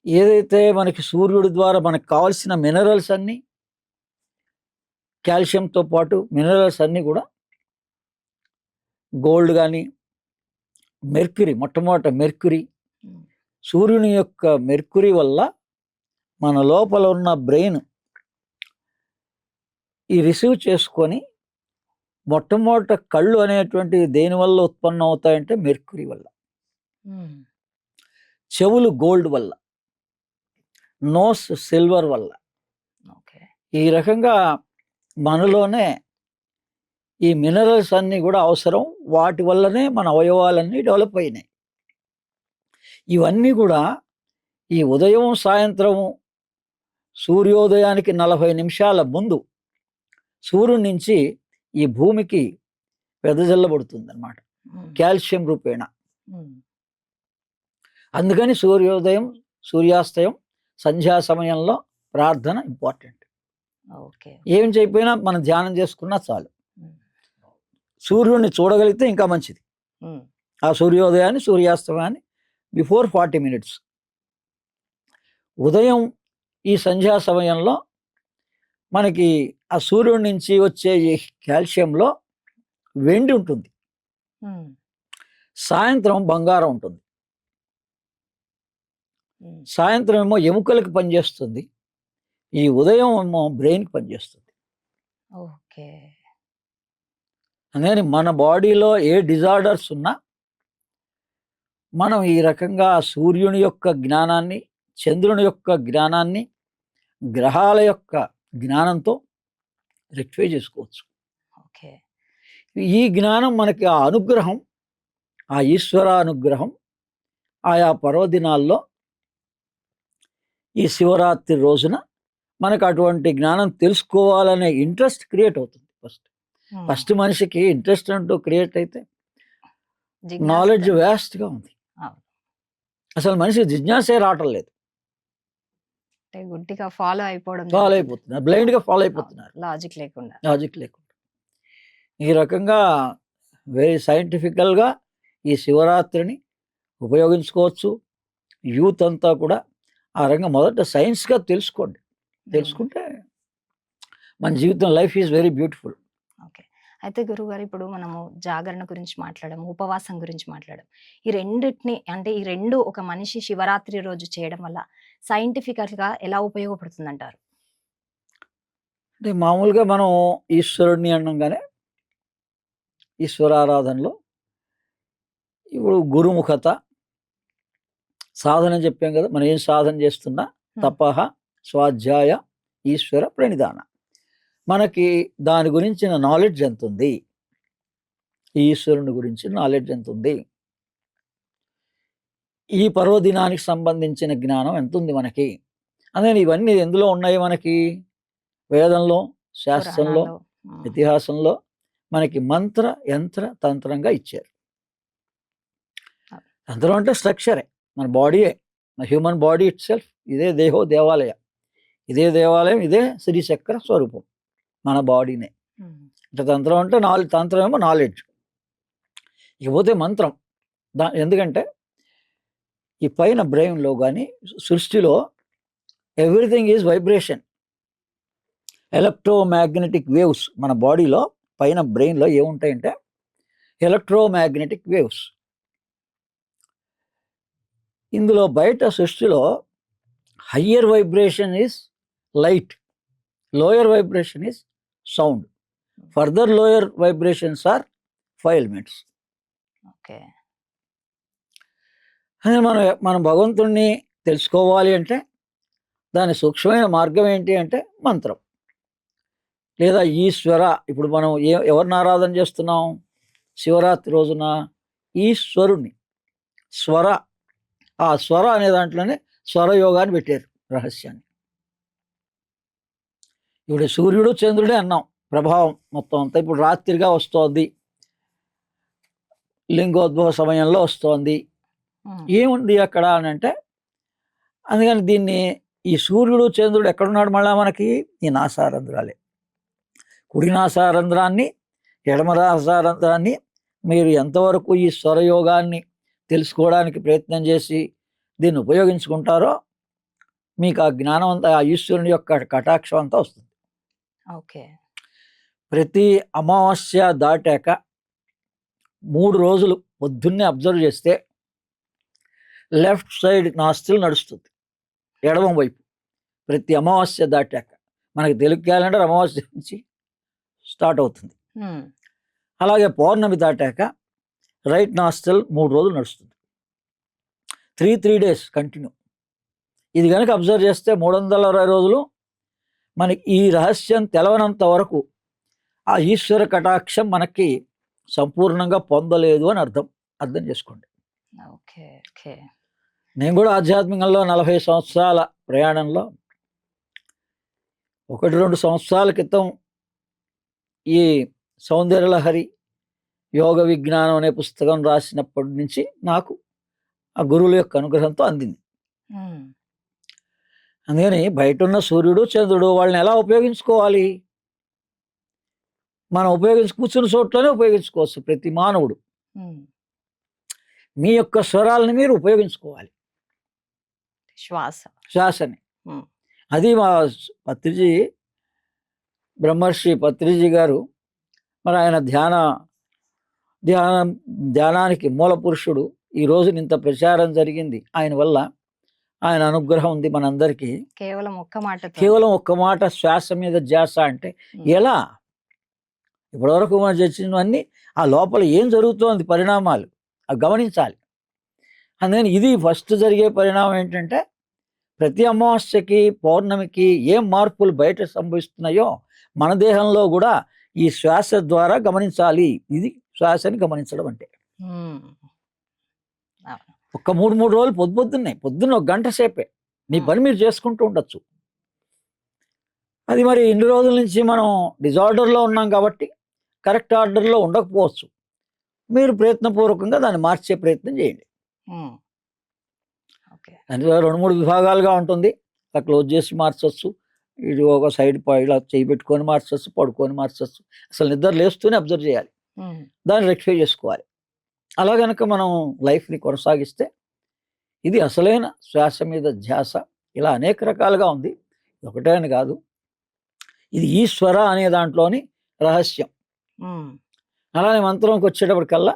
ఏదైతే మనకి సూర్యుడి ద్వారా మనకు కావాల్సిన మినరల్స్ అన్నీ, కాల్షియంతో పాటు మినరల్స్ అన్నీ కూడా, గోల్డ్ కానీ, మెర్క్యూరీ, మొట్టమొదట మెర్క్యూరీ, సూర్యుని యొక్క మెర్క్యూరీ వల్ల మన లోపల ఉన్న బ్రెయిన్ ఈ రిసీవ్ చేసుకొని, మొట్టమొదట కళ్ళు అనేటువంటి దేనివల్ల ఉత్పన్నం అవుతాయంటే మెర్క్యూరీ వల్ల. చెవులు గోల్డ్ వల్ల, నోస్ సిల్వర్ వల్ల. ఈ రకంగా మనలోనే ఈ మినరల్స్ అన్నీ కూడా అవసరం. వాటి వల్లనే మన అవయవాలన్నీ డెవలప్ అయినాయి. ఇవన్నీ కూడా ఈ ఉదయం సాయంత్రము సూర్యోదయానికి 40 నిమిషాల ముందు సూర్యుడి నుంచి ఈ భూమికి వెదజల్లబడుతుంది అన్నమాట, కాల్షియం రూపేణ. అందుకని సూర్యోదయం, సూర్యాస్తయం, సంధ్యా సమయంలో ప్రార్థన ఇంపార్టెంట్. ఏం చేయకపోయినా మనం ధ్యానం చేసుకున్నా చాలు. సూర్యుడిని చూడగలిగితే ఇంకా మంచిది. ఆ సూర్యోదయాన్ని, సూర్యాస్తమాన్ని బిఫోర్ 40 minutes. ఉదయం ఈ సంధ్యా సమయంలో మనకి ఆ సూర్యుడి నుంచి వచ్చే ఈ కాల్షియంలో వెండి ఉంటుంది, సాయంత్రం బంగారం ఉంటుంది. సాయంత్రం ఏమో ఎముకలకు పనిచేస్తుంది, ఈ ఉదయం ఏమో బ్రెయిన్కి పనిచేస్తుంది. అందుకని మన బాడీలో ఏ డిజార్డర్స్ ఉన్నా మనం ఈ రకంగా సూర్యుని యొక్క జ్ఞానాన్ని, చంద్రుని యొక్క జ్ఞానాన్ని, గ్రహాల యొక్క జ్ఞానంతో రెక్టిఫై చేసుకోవచ్చు. ఈ జ్ఞానం మనకి ఆ అనుగ్రహం, ఆ ఈశ్వర అనుగ్రహం ఆయా పర్వదినాల్లో, ఈ శివరాత్రి రోజున మనకు అటువంటి జ్ఞానం తెలుసుకోవాలనే ఇంట్రెస్ట్ క్రియేట్ అవుతుంది. ఫస్ట్ మనిషికి ఇంట్రెస్ట్ అంటూ క్రియేట్ అయితే నాలెడ్జ్ వ్యాస్ట్గా ఉంది. అసలు మనిషి జిజ్ఞాసే రావటం లేదు, గుడ్డిగా ఫాలో అయిపోతున్నారు, బ్లైండ్గా ఫాలో అయిపోతున్నారు, లాజిక్ లేకుండా. ఈ రకంగా వెరీ సైంటిఫికల్గా ఈ శివరాత్రిని ఉపయోగించుకోవచ్చు. యూత్ అంతా కూడా ఆ రంగం మొదట సైన్స్గా తెలుసుకుంటే మన జీవితం, లైఫ్ ఈజ్ వెరీ బ్యూటిఫుల్. అయితే గురువుగారు, ఇప్పుడు మనము జాగరణ గురించి మాట్లాడాము, ఉపవాసం గురించి మాట్లాడాము. ఈ రెండింటిని, అంటే ఈ రెండు ఒక మనిషి శివరాత్రి రోజు చేయడం వల్ల సైంటిఫికల్గా ఎలా ఉపయోగపడుతుంది అంటారు? అంటే మామూలుగా మనం ఈశ్వరుడిని అనగానే ఈశ్వరారాధనలో ఇప్పుడు గురుముఖత సాధన చెప్పాం కదా. మనం ఏం సాధన చేస్తున్నా తపః, స్వాధ్యాయ, ఈశ్వర ప్రణిధాన, మనకి దాని గురించిన నాలెడ్జ్ ఎంత ఉంది, ఈశ్వరుని గురించి నాలెడ్జ్ ఎంత ఉంది, ఈ పర్వదినానికి సంబంధించిన జ్ఞానం ఎంత ఉంది మనకి. అందుకని ఇవన్నీ ఎందులో ఉన్నాయి మనకి? వేదంలో, శాస్త్రంలో, ఇతిహాసంలో మనకి మంత్ర, యంత్ర, తంత్రంగా ఇచ్చారు. తంత్రం అంటే స్ట్రక్చరే, మన బాడీయే, హ్యూమన్ బాడీ ఇట్ సెల్ఫ్. ఇదే దేహో దేవాలయ, ఇదే దేవాలయం, ఇదే శ్రీచక్ర స్వరూపం, మన బాడీనే. అంటే తంత్రం అంటే తంత్రం ఏమో నాలెడ్జ్. ఇకపోతే మంత్రం ఎందుకంటే ఈ పైన బ్రెయిన్లో కానీ సృష్టిలో everything is vibration, electromagnetic waves. మన బాడీలో పైన బ్రెయిన్లో ఏముంటాయంటే ఎలక్ట్రోమాగ్నెటిక్ వేవ్స్. ఇందులో బయట సృష్టిలో higher vibration is light, lower vibration is sound, further lower vibrations are 5 elements. Okay. అని మనం భగవంతుణ్ణి తెలుసుకోవాలి అంటే దాని సూక్ష్మమైన మార్గం ఏంటి అంటే మంత్రం లేదా ఈశ్వర. ఇప్పుడు మనం ఎవరిని ఆరాధన చేస్తున్నాం? శివరాత్రి రోజున ఈశ్వరుణ్ణి. స్వర, ఆ స్వర అనే దాంట్లోనే స్వరయోగాన్ని పెట్టారు రహస్యాన్ని. ఇప్పుడు సూర్యుడు చంద్రుడే అన్నాం ప్రభావం మొత్తం అంతా. ఇప్పుడు రాత్రిగా వస్తోంది, లింగోద్భవ సమయంలో వస్తోంది. ఏముంది అక్కడ అని అంటే, అందుకని దీన్ని ఈ సూర్యుడు చంద్రుడు ఎక్కడున్నాడు మళ్ళా మనకి? ఈ నాసారంధ్రాలే. కుడి నాసారంధ్రాన్ని, ఎడమ నాసారంధ్రాన్ని మీరు ఎంతవరకు ఈ స్వరయోగాన్ని తెలుసుకోవడానికి ప్రయత్నం చేసి దీన్ని ఉపయోగించుకుంటారో మీకు ఆ జ్ఞానం అంతా, ఆ ఈశ్వరుని యొక్క కటాక్షం అంతా వస్తుంది. ఓకే. ప్రతి అమావాస్య దాటాక 3 రోజులు పొద్దున్నే అబ్జర్వ్ చేస్తే లెఫ్ట్ సైడ్ నాస్టిల్ నడుస్తుంది, ఎడమ వైపు. ప్రతి అమావాస్య దాటాక మనకి తెలుగు క్యాలెండర్ అమావాస్య నుంచి స్టార్ట్ అవుతుంది. అలాగే పౌర్ణమి దాటాక రైట్ నాస్టిల్ 3 రోజులు నడుస్తుంది. 3 డేస్ కంటిన్యూ. ఇది కనుక అబ్జర్వ్ చేస్తే 360 రోజులు మనకి ఈ రహస్యం తెలవనంత వరకు ఆ ఈశ్వర కటాక్షం మనకి సంపూర్ణంగా పొందలేదు అని అర్థం చేసుకోండి. ఓకే. ఓకే. నేను కూడా ఆధ్యాత్మికంలో 40 సంవత్సరాల ప్రయాణంలో 1-2 సంవత్సరాల క్రితం ఈ సౌందర్యలహరి యోగ విజ్ఞానం అనే పుస్తకం రాసినప్పటి నుంచి నాకు ఆ గురువుల యొక్క అనుగ్రహంతో అందింది. అందుకని బయట ఉన్న సూర్యుడు చంద్రుడు వాళ్ళని ఎలా ఉపయోగించుకోవాలి? మనం కూర్చున్న చోట్లోనే ఉపయోగించుకోవచ్చు ప్రతి మానవుడు. మీ యొక్క స్వరాలని మీరు ఉపయోగించుకోవాలి, శ్వాసని. అది మా బ్రహ్మర్షి పత్రిజీ గారు, మరి ఆయన ధ్యానానికి మూల పురుషుడు. ఈ రోజు ఇంత ప్రచారం జరిగింది ఆయన వల్ల. ఆయన అనుగ్రహం ఉంది మనందరికీ. కేవలం ఒక్క మాట శ్వాస మీద ధ్యాస అంటే ఎలా? ఇప్పటివరకు మనం చర్చించినవన్నీ ఆ లోపల ఏం జరుగుతోంది పరిణామాలు అవి గమనించాలి. అందుకని ఇది ఫస్ట్ జరిగే పరిణామం ఏంటంటే, ప్రతి అమావాస్యకి పౌర్ణమికి ఏం మార్పులు బయట సంభవిస్తున్నాయో మన దేహంలో కూడా ఈ శ్వాస ద్వారా గమనించాలి. ఇది శ్వాసని గమనించడం అంటే. ఒక్క 3 రోజులు పొద్దున్న 1 గంట సేపే మీ పని మీరు చేసుకుంటూ ఉండొచ్చు. అది మరి ఇన్ని రోజుల నుంచి మనం డిజార్డర్లో ఉన్నాం కాబట్టి కరెక్ట్ ఆర్డర్లో ఉండకపోవచ్చు. మీరు ప్రయత్నపూర్వకంగా దాన్ని మార్చే ప్రయత్నం చేయండి. అందులో 2-3 విభాగాలుగా ఉంటుంది. అలా క్లోజ్ చేసి మార్చవచ్చు, ఇది ఒక సైడ్ ఇలా చేయి పెట్టుకొని మార్చవచ్చు, పడుకొని మార్చవచ్చు. అసలు నిద్ర లేస్తూనే అబ్జర్వ్ చేయాలి, దాన్ని రెక్టిఫై చేసుకోవాలి. అలా కనుక మనం లైఫ్ని కొనసాగిస్తే ఇది అసలైన శ్వాస మీద ధ్యాస. ఇలా అనేక రకాలుగా ఉంది, ఒకటే అని కాదు. ఇది ఈశ్వర అనే దాంట్లోని రహస్యం. అలానే మంత్రంకి వచ్చేటప్పటికల్లా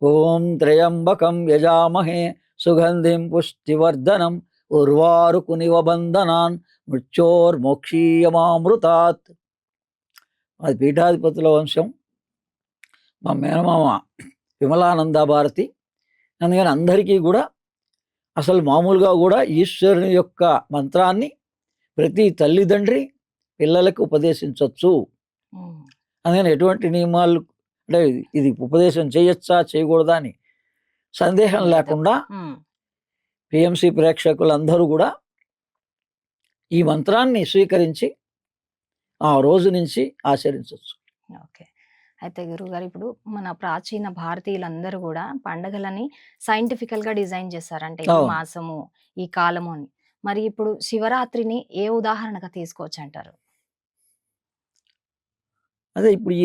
ఓం త్రయంబకం యజామహే సుగంధిం పుష్టివర్ధనం ఉర్వారుకునివ బంధనాన్ మృత్యోర్మోక్షీయమామృతాత్. అది పీఠాధిపతుల వంశం, మా మేనమామ విమలానంద భారతి. అందుకని అందరికీ కూడా అసలు మామూలుగా కూడా ఈశ్వరుని యొక్క మంత్రాన్ని ప్రతి తల్లిదండ్రి పిల్లలకు ఉపదేశించవచ్చు. అందుకని ఎటువంటి నియమాలు అంటే ఇది ఉపదేశం చేయొచ్చా చేయకూడదా అని సందేహం లేకుండా పిఎంసి ప్రేక్షకులందరూ కూడా ఈ మంత్రాన్ని స్వీకరించి ఆ రోజు నుంచి ఆచరించవచ్చు. ఓకే. అయితే గురువుగారు, ఇప్పుడు మన ప్రాచీన భారతీయులందరూ కూడా పండగలని సైంటిఫికల్గా డిజైన్ చేస్తారు, అంటే ఈ మాసము ఈ కాలము అని. మరి ఇప్పుడు శివరాత్రిని ఏ ఉదాహరణగా తీసుకోవచ్చు అంటారు? అదే ఇప్పుడు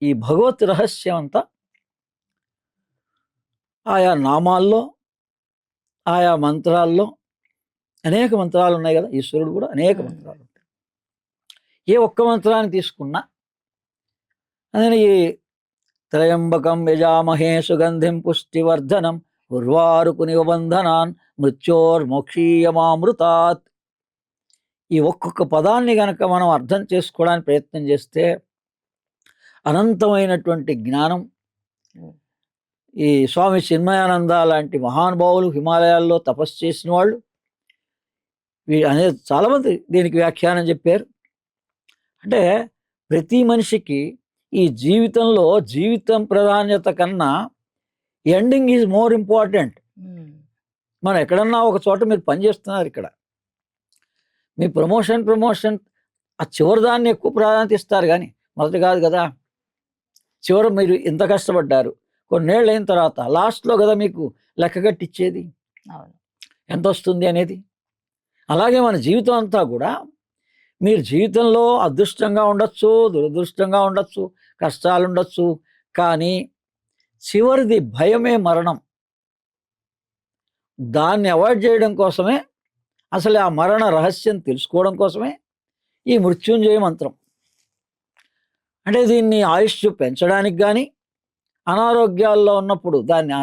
ఈ భగవత్ రహస్యం అంతా ఆయా నామాల్లో ఆయా మంత్రాల్లో, అనేక మంత్రాలు ఉన్నాయి కదా, ఈశ్వరుడు కూడా అనేక మంత్రాలు ఉంటాయి. ఏ ఒక్క మంత్రాన్ని తీసుకున్నా అదే త్రయంబకం యజామహే సుగంధిం పుష్టివర్ధనం ఉర్వారుకునిబంధనాన్ మృత్యోర్మోక్షీయమామృతాత్. ఈ ఒక్కొక్క పదాన్ని గనక మనం అర్థం చేసుకోవడానికి ప్రయత్నం చేస్తే అనంతమైనటువంటి జ్ఞానం. ఈ స్వామి చిన్మయానంద లాంటి మహానుభావులు హిమాలయాల్లో తపస్సు చేసిన వాళ్ళు అనేది చాలామంది దీనికి వ్యాఖ్యానం చెప్పారు. అంటే ప్రతి మనిషికి ఈ జీవితంలో జీవితం ప్రాధాన్యత కన్నా ఎండింగ్ ఈజ్ మోర్ ఇంపార్టెంట్. మనం ఎక్కడన్నా ఒక చోట మీరు పనిచేస్తున్నారు, ఇక్కడ మీ ప్రమోషన్ ఆ చివరి దాన్ని ఎక్కువ ప్రాధాన్యత ఇస్తారు, కానీ మొదటి కాదు కదా. చివరి మీరు ఇంత కష్టపడ్డారు, కొన్నేళ్ళు అయిన తర్వాత లాస్ట్లో కదా మీకు లెక్క కట్టిచ్చేది ఎంత వస్తుంది అనేది. అలాగే మన జీవితం అంతా కూడా మీరు జీవితంలో అదృష్టంగా ఉండొచ్చు, దురదృష్టంగా ఉండొచ్చు, కష్టాలు ఉండొచ్చు, కానీ చివరిది భయమే మరణం. దాన్ని అవాయిడ్ చేయడం కోసమే, అసలు ఆ మరణ రహస్యం తెలుసుకోవడం కోసమే ఈ మృత్యుంజయ మంత్రం. అంటే దీన్ని ఆయుష్ పెంచడానికి కానీ, అనారోగ్యాల్లో ఉన్నప్పుడు దాన్ని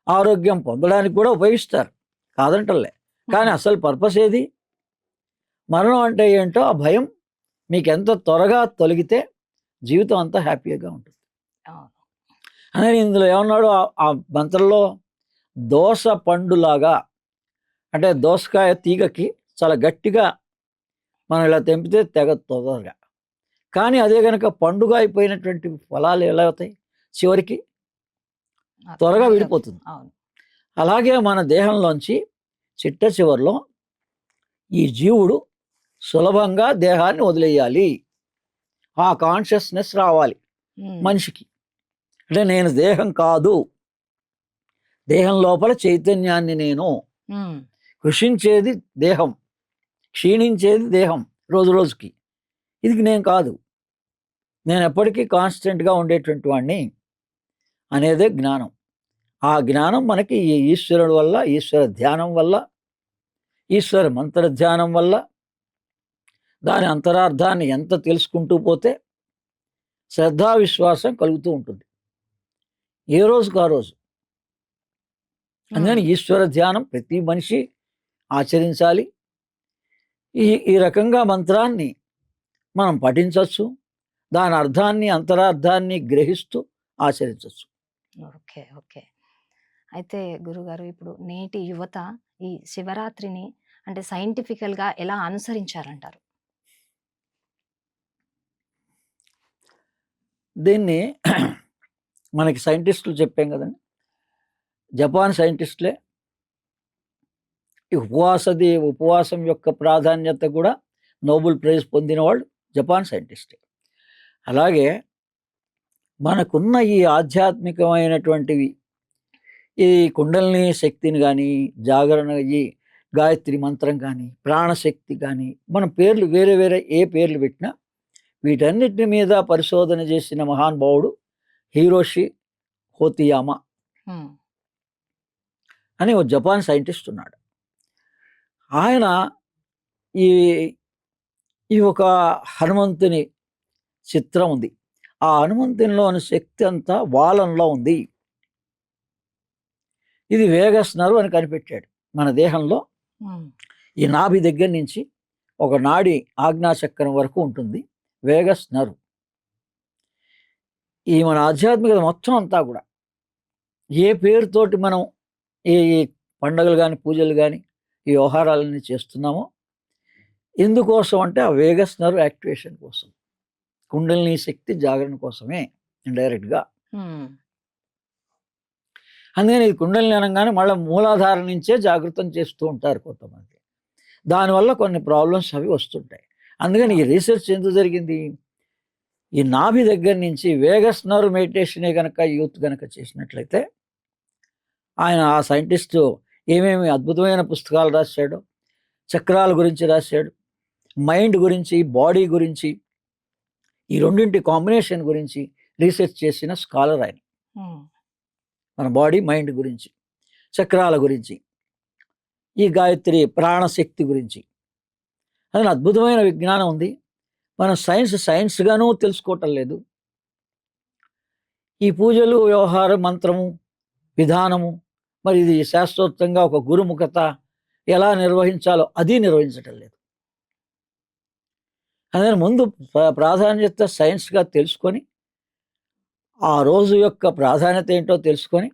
ఆరోగ్యం పొందడానికి కూడా ఉపయోగిస్తారు, కాదంటలే. కానీ అసలు పర్పస్ ఏది? మరణం అంటే ఏంటో ఆ భయం మీకు ఎంత త్వరగా తొలగితే జీవితం అంతా హ్యాపీగా ఉంటుంది. అని ఇందులో ఏమన్నాడు ఆ మంత్రంలో, దోస పండులాగా, అంటే దోసకాయ తీగకి చాలా గట్టిగా మనం ఇలా తెంపితే తెగ తొందరగా, కానీ అదే కనుక పండుగ అయిపోయినటువంటి ఫలాలు ఎలా అవుతాయి, చివరికి త్వరగా విడిపోతుంది. అలాగే మన దేహంలోంచి చిట్ట చివరిలో ఈ జీవుడు సులభంగా దేహాన్ని వదిలేయాలి. ఆ కాన్షియస్నెస్ రావాలి మనిషికి. అంటే నేను దేహం కాదు, దేహం లోపల చైతన్యాన్ని నేను. కృషించేది దేహం, క్షీణించేది దేహం రోజు రోజుకి. ఇది నేను కాదు, నేను ఎప్పటికీ కాన్స్టెంట్గా ఉండేటువంటి వాడిని అనేదే జ్ఞానం. ఆ జ్ఞానం మనకి ఈ ఈశ్వరుడు వల్ల, ఈశ్వర ధ్యానం వల్ల, ఈశ్వర మంత్ర ధ్యానం వల్ల, దాని అంతరార్థాన్ని ఎంత తెలుసుకుంటూ పోతే శ్రద్ధా విశ్వాసం కలుగుతూ ఉంటుంది ఏ రోజుకు ఆ రోజు. అందుకని ఈశ్వర ధ్యానం ప్రతి మనిషి ఆచరించాలి. ఈ రకంగా మంత్రాన్ని మనం పఠించవచ్చు, దాని అర్థాన్ని అంతరార్థాన్ని గ్రహిస్తూ ఆచరించవచ్చు. ఓకే ఓకే అయితే గురుగారు, ఇప్పుడు నేటి యువత ఈ శివరాత్రిని అంటే సైంటిఫికల్గా ఎలా అనుసరించారంటారు? దీన్ని మనకి సైంటిస్టులు చెప్పాం కదండి, జపాన్ సైంటిస్టులే ఈ ఉపవాసం యొక్క ప్రాధాన్యత కూడా నోబెల్ ప్రైజ్ పొందిన వాళ్ళు జపాన్ సైంటిస్టే. అలాగే మనకున్న ఈ ఆధ్యాత్మికమైనటువంటివి, ఈ కుండలిని శక్తిని కానీ, జాగరణ, ఈ గాయత్రి మంత్రం కానీ, ప్రాణశక్తి కానీ, మన పేర్లు వేరే వేరే ఏ పేర్లు పెట్టినా వీటన్నిటి మీద పరిశోధన చేసిన మహానుభావుడు హిరోషి హోతియామా అని ఒక జపాన్ సైంటిస్ట్ ఉన్నాడు. ఆయన ఈ ఒక హనుమంతుని చిత్రం ఉంది. ఆ హనుమంతునిలోని శక్తి అంతా వాలంలో ఉంది. ఇది వేగస్ నర్వ్ అని కనిపెట్టాడు. మన దేహంలో ఈ నాభి దగ్గర నుంచి ఒక నాడి ఆజ్ఞాచక్రం వరకు ఉంటుంది వేగస్ నర్వ్. ఈ మన ఆధ్యాత్మికత మొత్తం అంతా కూడా ఏ పేరుతోటి మనం ఈ పండుగలు కానీ, పూజలు కానీ, ఈ వ్యవహారాలన్నీ చేస్తున్నామో ఎందుకోసం అంటే ఆ వేగస్ నర్వ్ యాక్టివేషన్ కోసం, కుండలిని శక్తి జాగరణ కోసమే ఇండైరెక్ట్గా. అందుకని ఇది కుండలిని అనగానే మళ్ళీ మూలాధారం నుంచే జాగృతం చేస్తూ ఉంటారు కొంతమంది. దానివల్ల కొన్ని ప్రాబ్లమ్స్ అవి వస్తుంటాయి. అందుకని ఈ రీసెర్చ్ ఎందుకు జరిగింది, ఈ నాభి దగ్గర నుంచి వేగస్ నర్వ్ మెడిటేషనే కనుక యూత్ కనుక చేసినట్లయితే, ఆయన ఆ సైంటిస్టు ఏమేమి అద్భుతమైన పుస్తకాలు రాశాడు, చక్రాల గురించి రాశాడు, మైండ్ గురించి, బాడీ గురించి, ఈ రెండింటి కాంబినేషన్ గురించి రీసెర్చ్ చేసిన స్కాలర్ ఆయన. మన బాడీ మైండ్ గురించి, చక్రాల గురించి, ఈ గాయత్రి ప్రాణశక్తి గురించి అది అద్భుతమైన విజ్ఞానం ఉంది. మనం సైన్స్గానూ తెలుసుకోవటం లేదు. ఈ పూజలు, వ్యవహారం, మంత్రము, విధానము, మరి ఇది శాస్త్రోక్తంగా ఒక గురుముఖత ఎలా నిర్వహించాలో అది నిర్వహించటం లేదు. అదే ముందు ప్రాధాన్యత సైన్స్గా తెలుసుకొని, ఆ రోజు యొక్క ప్రాధాన్యత ఏంటో తెలుసుకొని,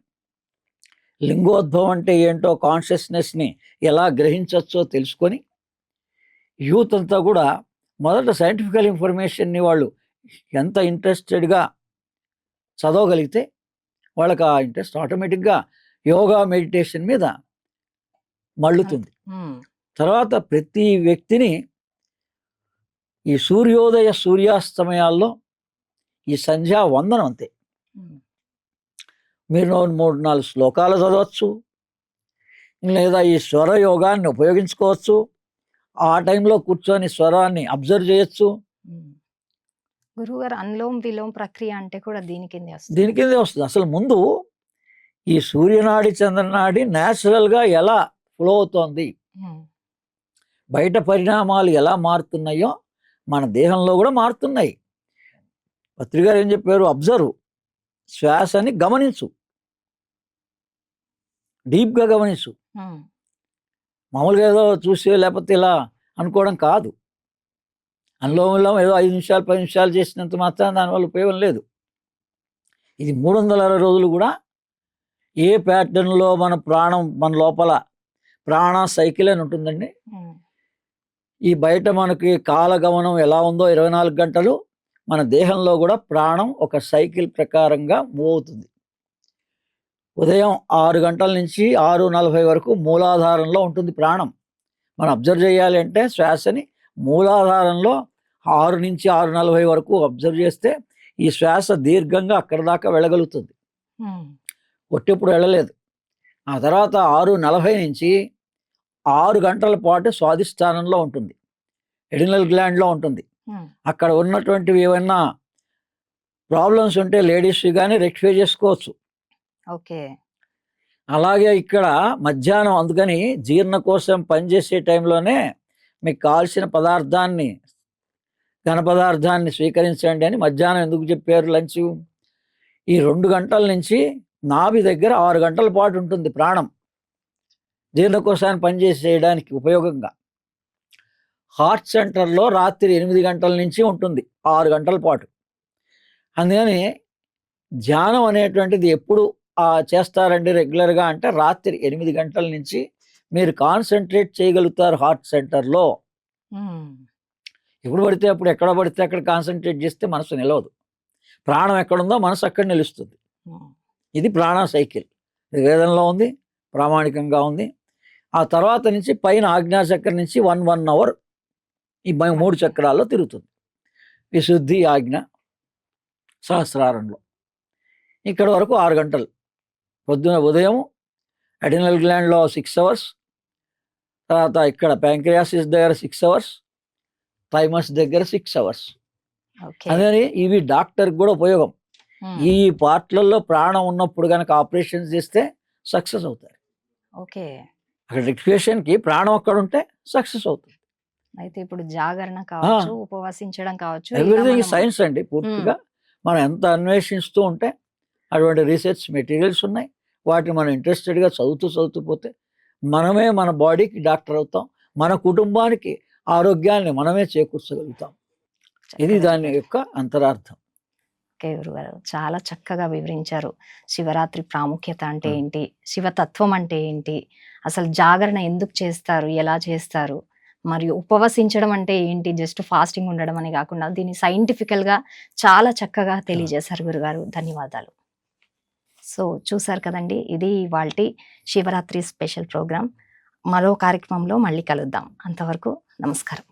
లింగోద్భవం అంటే ఏంటో, కాన్షియస్నెస్ని ఎలా గ్రహించవచ్చో తెలుసుకొని, యూత్ అంతా కూడా మొదట సైంటిఫికల్ ఇన్ఫర్మేషన్ని వాళ్ళు ఎంత ఇంట్రెస్టెడ్గా చదవగలిగితే వాళ్ళకి ఆ ఇంట్రెస్ట్ ఆటోమేటిక్గా యోగా, మెడిటేషన్ మీద మళ్ళుతుంది. తర్వాత ప్రతి వ్యక్తిని ఈ సూర్యోదయ సూర్యాస్తమయాల్లో ఈ సంధ్యా వందనం అంతే. మీరు 3-4 శ్లోకాలు చదవచ్చు, లేదా ఈ స్వర యోగాన్ని ఉపయోగించుకోవచ్చు. ఆ టైంలో కూర్చొని స్వరాన్ని అబ్జర్వ్ చేయొచ్చు. గురువుగారు, అనులోమ్ విలోమ్ ప్రక్రియ అంటే కూడా దీని కిందే వస్తుంది. అసలు ముందు ఈ సూర్యనాడి, చంద్రనాడి న్యాచురల్గా ఎలా ఫ్లో అవుతోంది, బయట పరిణామాలు ఎలా మారుతున్నాయో మన దేహంలో కూడా మారుతున్నాయి. పత్రికారు ఏం చెప్పారు? అబ్జర్వ్, శ్వాసని గమనించు, డీప్గా గమనించు. మామూలుగా ఏదో చూసి లేకపోతే ఇలా అనుకోవడం కాదు. అనులోమంలో ఏదో 5 నిమిషాలు 10 నిమిషాలు చేసినంత మాత్రం దానివల్ల ఉపయోగం లేదు. ఇది 360 రోజులు కూడా ఏ ప్యాటర్న్లో మన ప్రాణం, మన లోపల ప్రాణ సైకిల్ అని ఉంటుందండి. ఈ బయట మనకి కాలగమనం ఎలా ఉందో 24 గంటలు మన దేహంలో కూడా ప్రాణం ఒక సైకిల్ ప్రకారంగా మూవ్ అవుతుంది. ఉదయం 6 గంటల నుంచి 6:40 వరకు మూలాధారంలో ఉంటుంది ప్రాణం. మనం అబ్జర్వ్ చేయాలి అంటే శ్వాసని మూలాధారంలో 6 నుంచి 6:40 వరకు అబ్జర్వ్ చేస్తే ఈ శ్వాస దీర్ఘంగా అక్కడ దాకా వెళ్ళగలుగుతుంది. ఒట్టెప్పుడు వెళ్ళలేదు. ఆ తర్వాత 6:40 నుంచి 6 గంటల పాటు స్వాదిష్టానంలో ఉంటుంది, ఎడినల్ గ్లాండ్లో ఉంటుంది. అక్కడ ఉన్నటువంటివి ఏమైనా ప్రాబ్లమ్స్ ఉంటే లేడీస్ కానీ రెక్టిఫై చేసుకోవచ్చు. ఓకే. అలాగే ఇక్కడ మధ్యాహ్నం, అందుకని జీర్ణ కోసం పనిచేసే టైంలోనే మీకు కావాల్సిన పదార్థాన్ని, ఘన పదార్థాన్ని స్వీకరించండి అని మధ్యాహ్నం ఎందుకు చెప్పారు లంచ్? ఈ 2 గంటల నుంచి నాభి దగ్గర 6 గంటల పాటు ఉంటుంది ప్రాణం జీర్ణకోశాన్ని పనిచేసేయడానికి ఉపయోగంగా. హార్ట్ సెంటర్లో రాత్రి 8 గంటల నుంచి ఉంటుంది 6 గంటల పాటు. అందుకని ధ్యానం అనేటువంటిది ఎప్పుడు చేస్తారండి రెగ్యులర్గా అంటే రాత్రి 8 గంటల నుంచి మీరు కాన్సన్ట్రేట్ చేయగలుగుతారు హార్ట్ సెంటర్లో. ఎప్పుడు పడితే అప్పుడు, ఎక్కడ పడితే అక్కడ కాన్సన్ట్రేట్ చేస్తే మనసు నిలవదు. ప్రాణం ఎక్కడుందో మనసు అక్కడ నిలుస్తుంది. ఇది ప్రాణ సైకిల్. ఇది వేదంలో ఉంది, ప్రామాణికంగా ఉంది. ఆ తర్వాత నుంచి పైన ఆజ్ఞాచక్రం నుంచి 1 అవర్ ఈ 3 చక్రాల్లో తిరుగుతుంది. విశుద్ధి, ఆజ్ఞ, సహస్రారంలో ఇక్కడ వరకు 6 గంటలు. పొద్దున ఉదయం అడినల్ గ్లాండ్లో 6 అవర్స్, తర్వాత ఇక్కడ ప్యాంక్రియాసిస్ దగ్గర 6 అవర్స్, థైమస్ దగ్గర 6 అవర్స్. అదే ఇవి డాక్టర్కి కూడా ఉపయోగం. ఈ పార్ట్లలో ప్రాణం ఉన్నప్పుడు కనుక ఆపరేషన్ చేస్తే సక్సెస్ అవుతారు. ఓకే. అక్కడ రెక్టిఫికేషన్కి ప్రాణం అక్కడ ఉంటే సక్సెస్ అవుతుంది. అయితే ఇప్పుడు జాగరణ కావచ్చు, ఉపవాసించడం కావచ్చు, ఎవ్రీథింగ్ సైన్స్ అండి పూర్తిగా. మనం ఎంత అన్వేషిస్తూ ఉంటే అటువంటి రీసెర్చ్ మెటీరియల్స్ ఉన్నాయి. వాటిని మనం ఇంట్రెస్టెడ్గా చదువుతూ పోతే మనమే మన బాడీకి డాక్టర్ అవుతాం, మన కుటుంబానికి ఆరోగ్యాన్ని మనమే చేకూర్చగలుగుతాం. ఇది దాని యొక్క అంతరార్థం. ఓకే గురుగారు, చాలా చక్కగా వివరించారు. శివరాత్రి ప్రాముఖ్యత అంటే ఏంటి, శివతత్వం అంటే ఏంటి, అసలు జాగరణ ఎందుకు చేస్తారు, ఎలా చేస్తారు, మరియు ఉపవసించడం అంటే ఏంటి, జస్ట్ ఫాస్టింగ్ ఉండడం అని కాకుండా దీన్ని సైంటిఫికల్గా చాలా చక్కగా తెలియజేశారు గురుగారు. ధన్యవాదాలు. సో చూసారు కదండి, ఇది ఇవాల్టి శివరాత్రి స్పెషల్ ప్రోగ్రామ్. మరో కార్యక్రమంలో మళ్ళీ కలుద్దాం. అంతవరకు నమస్కారం.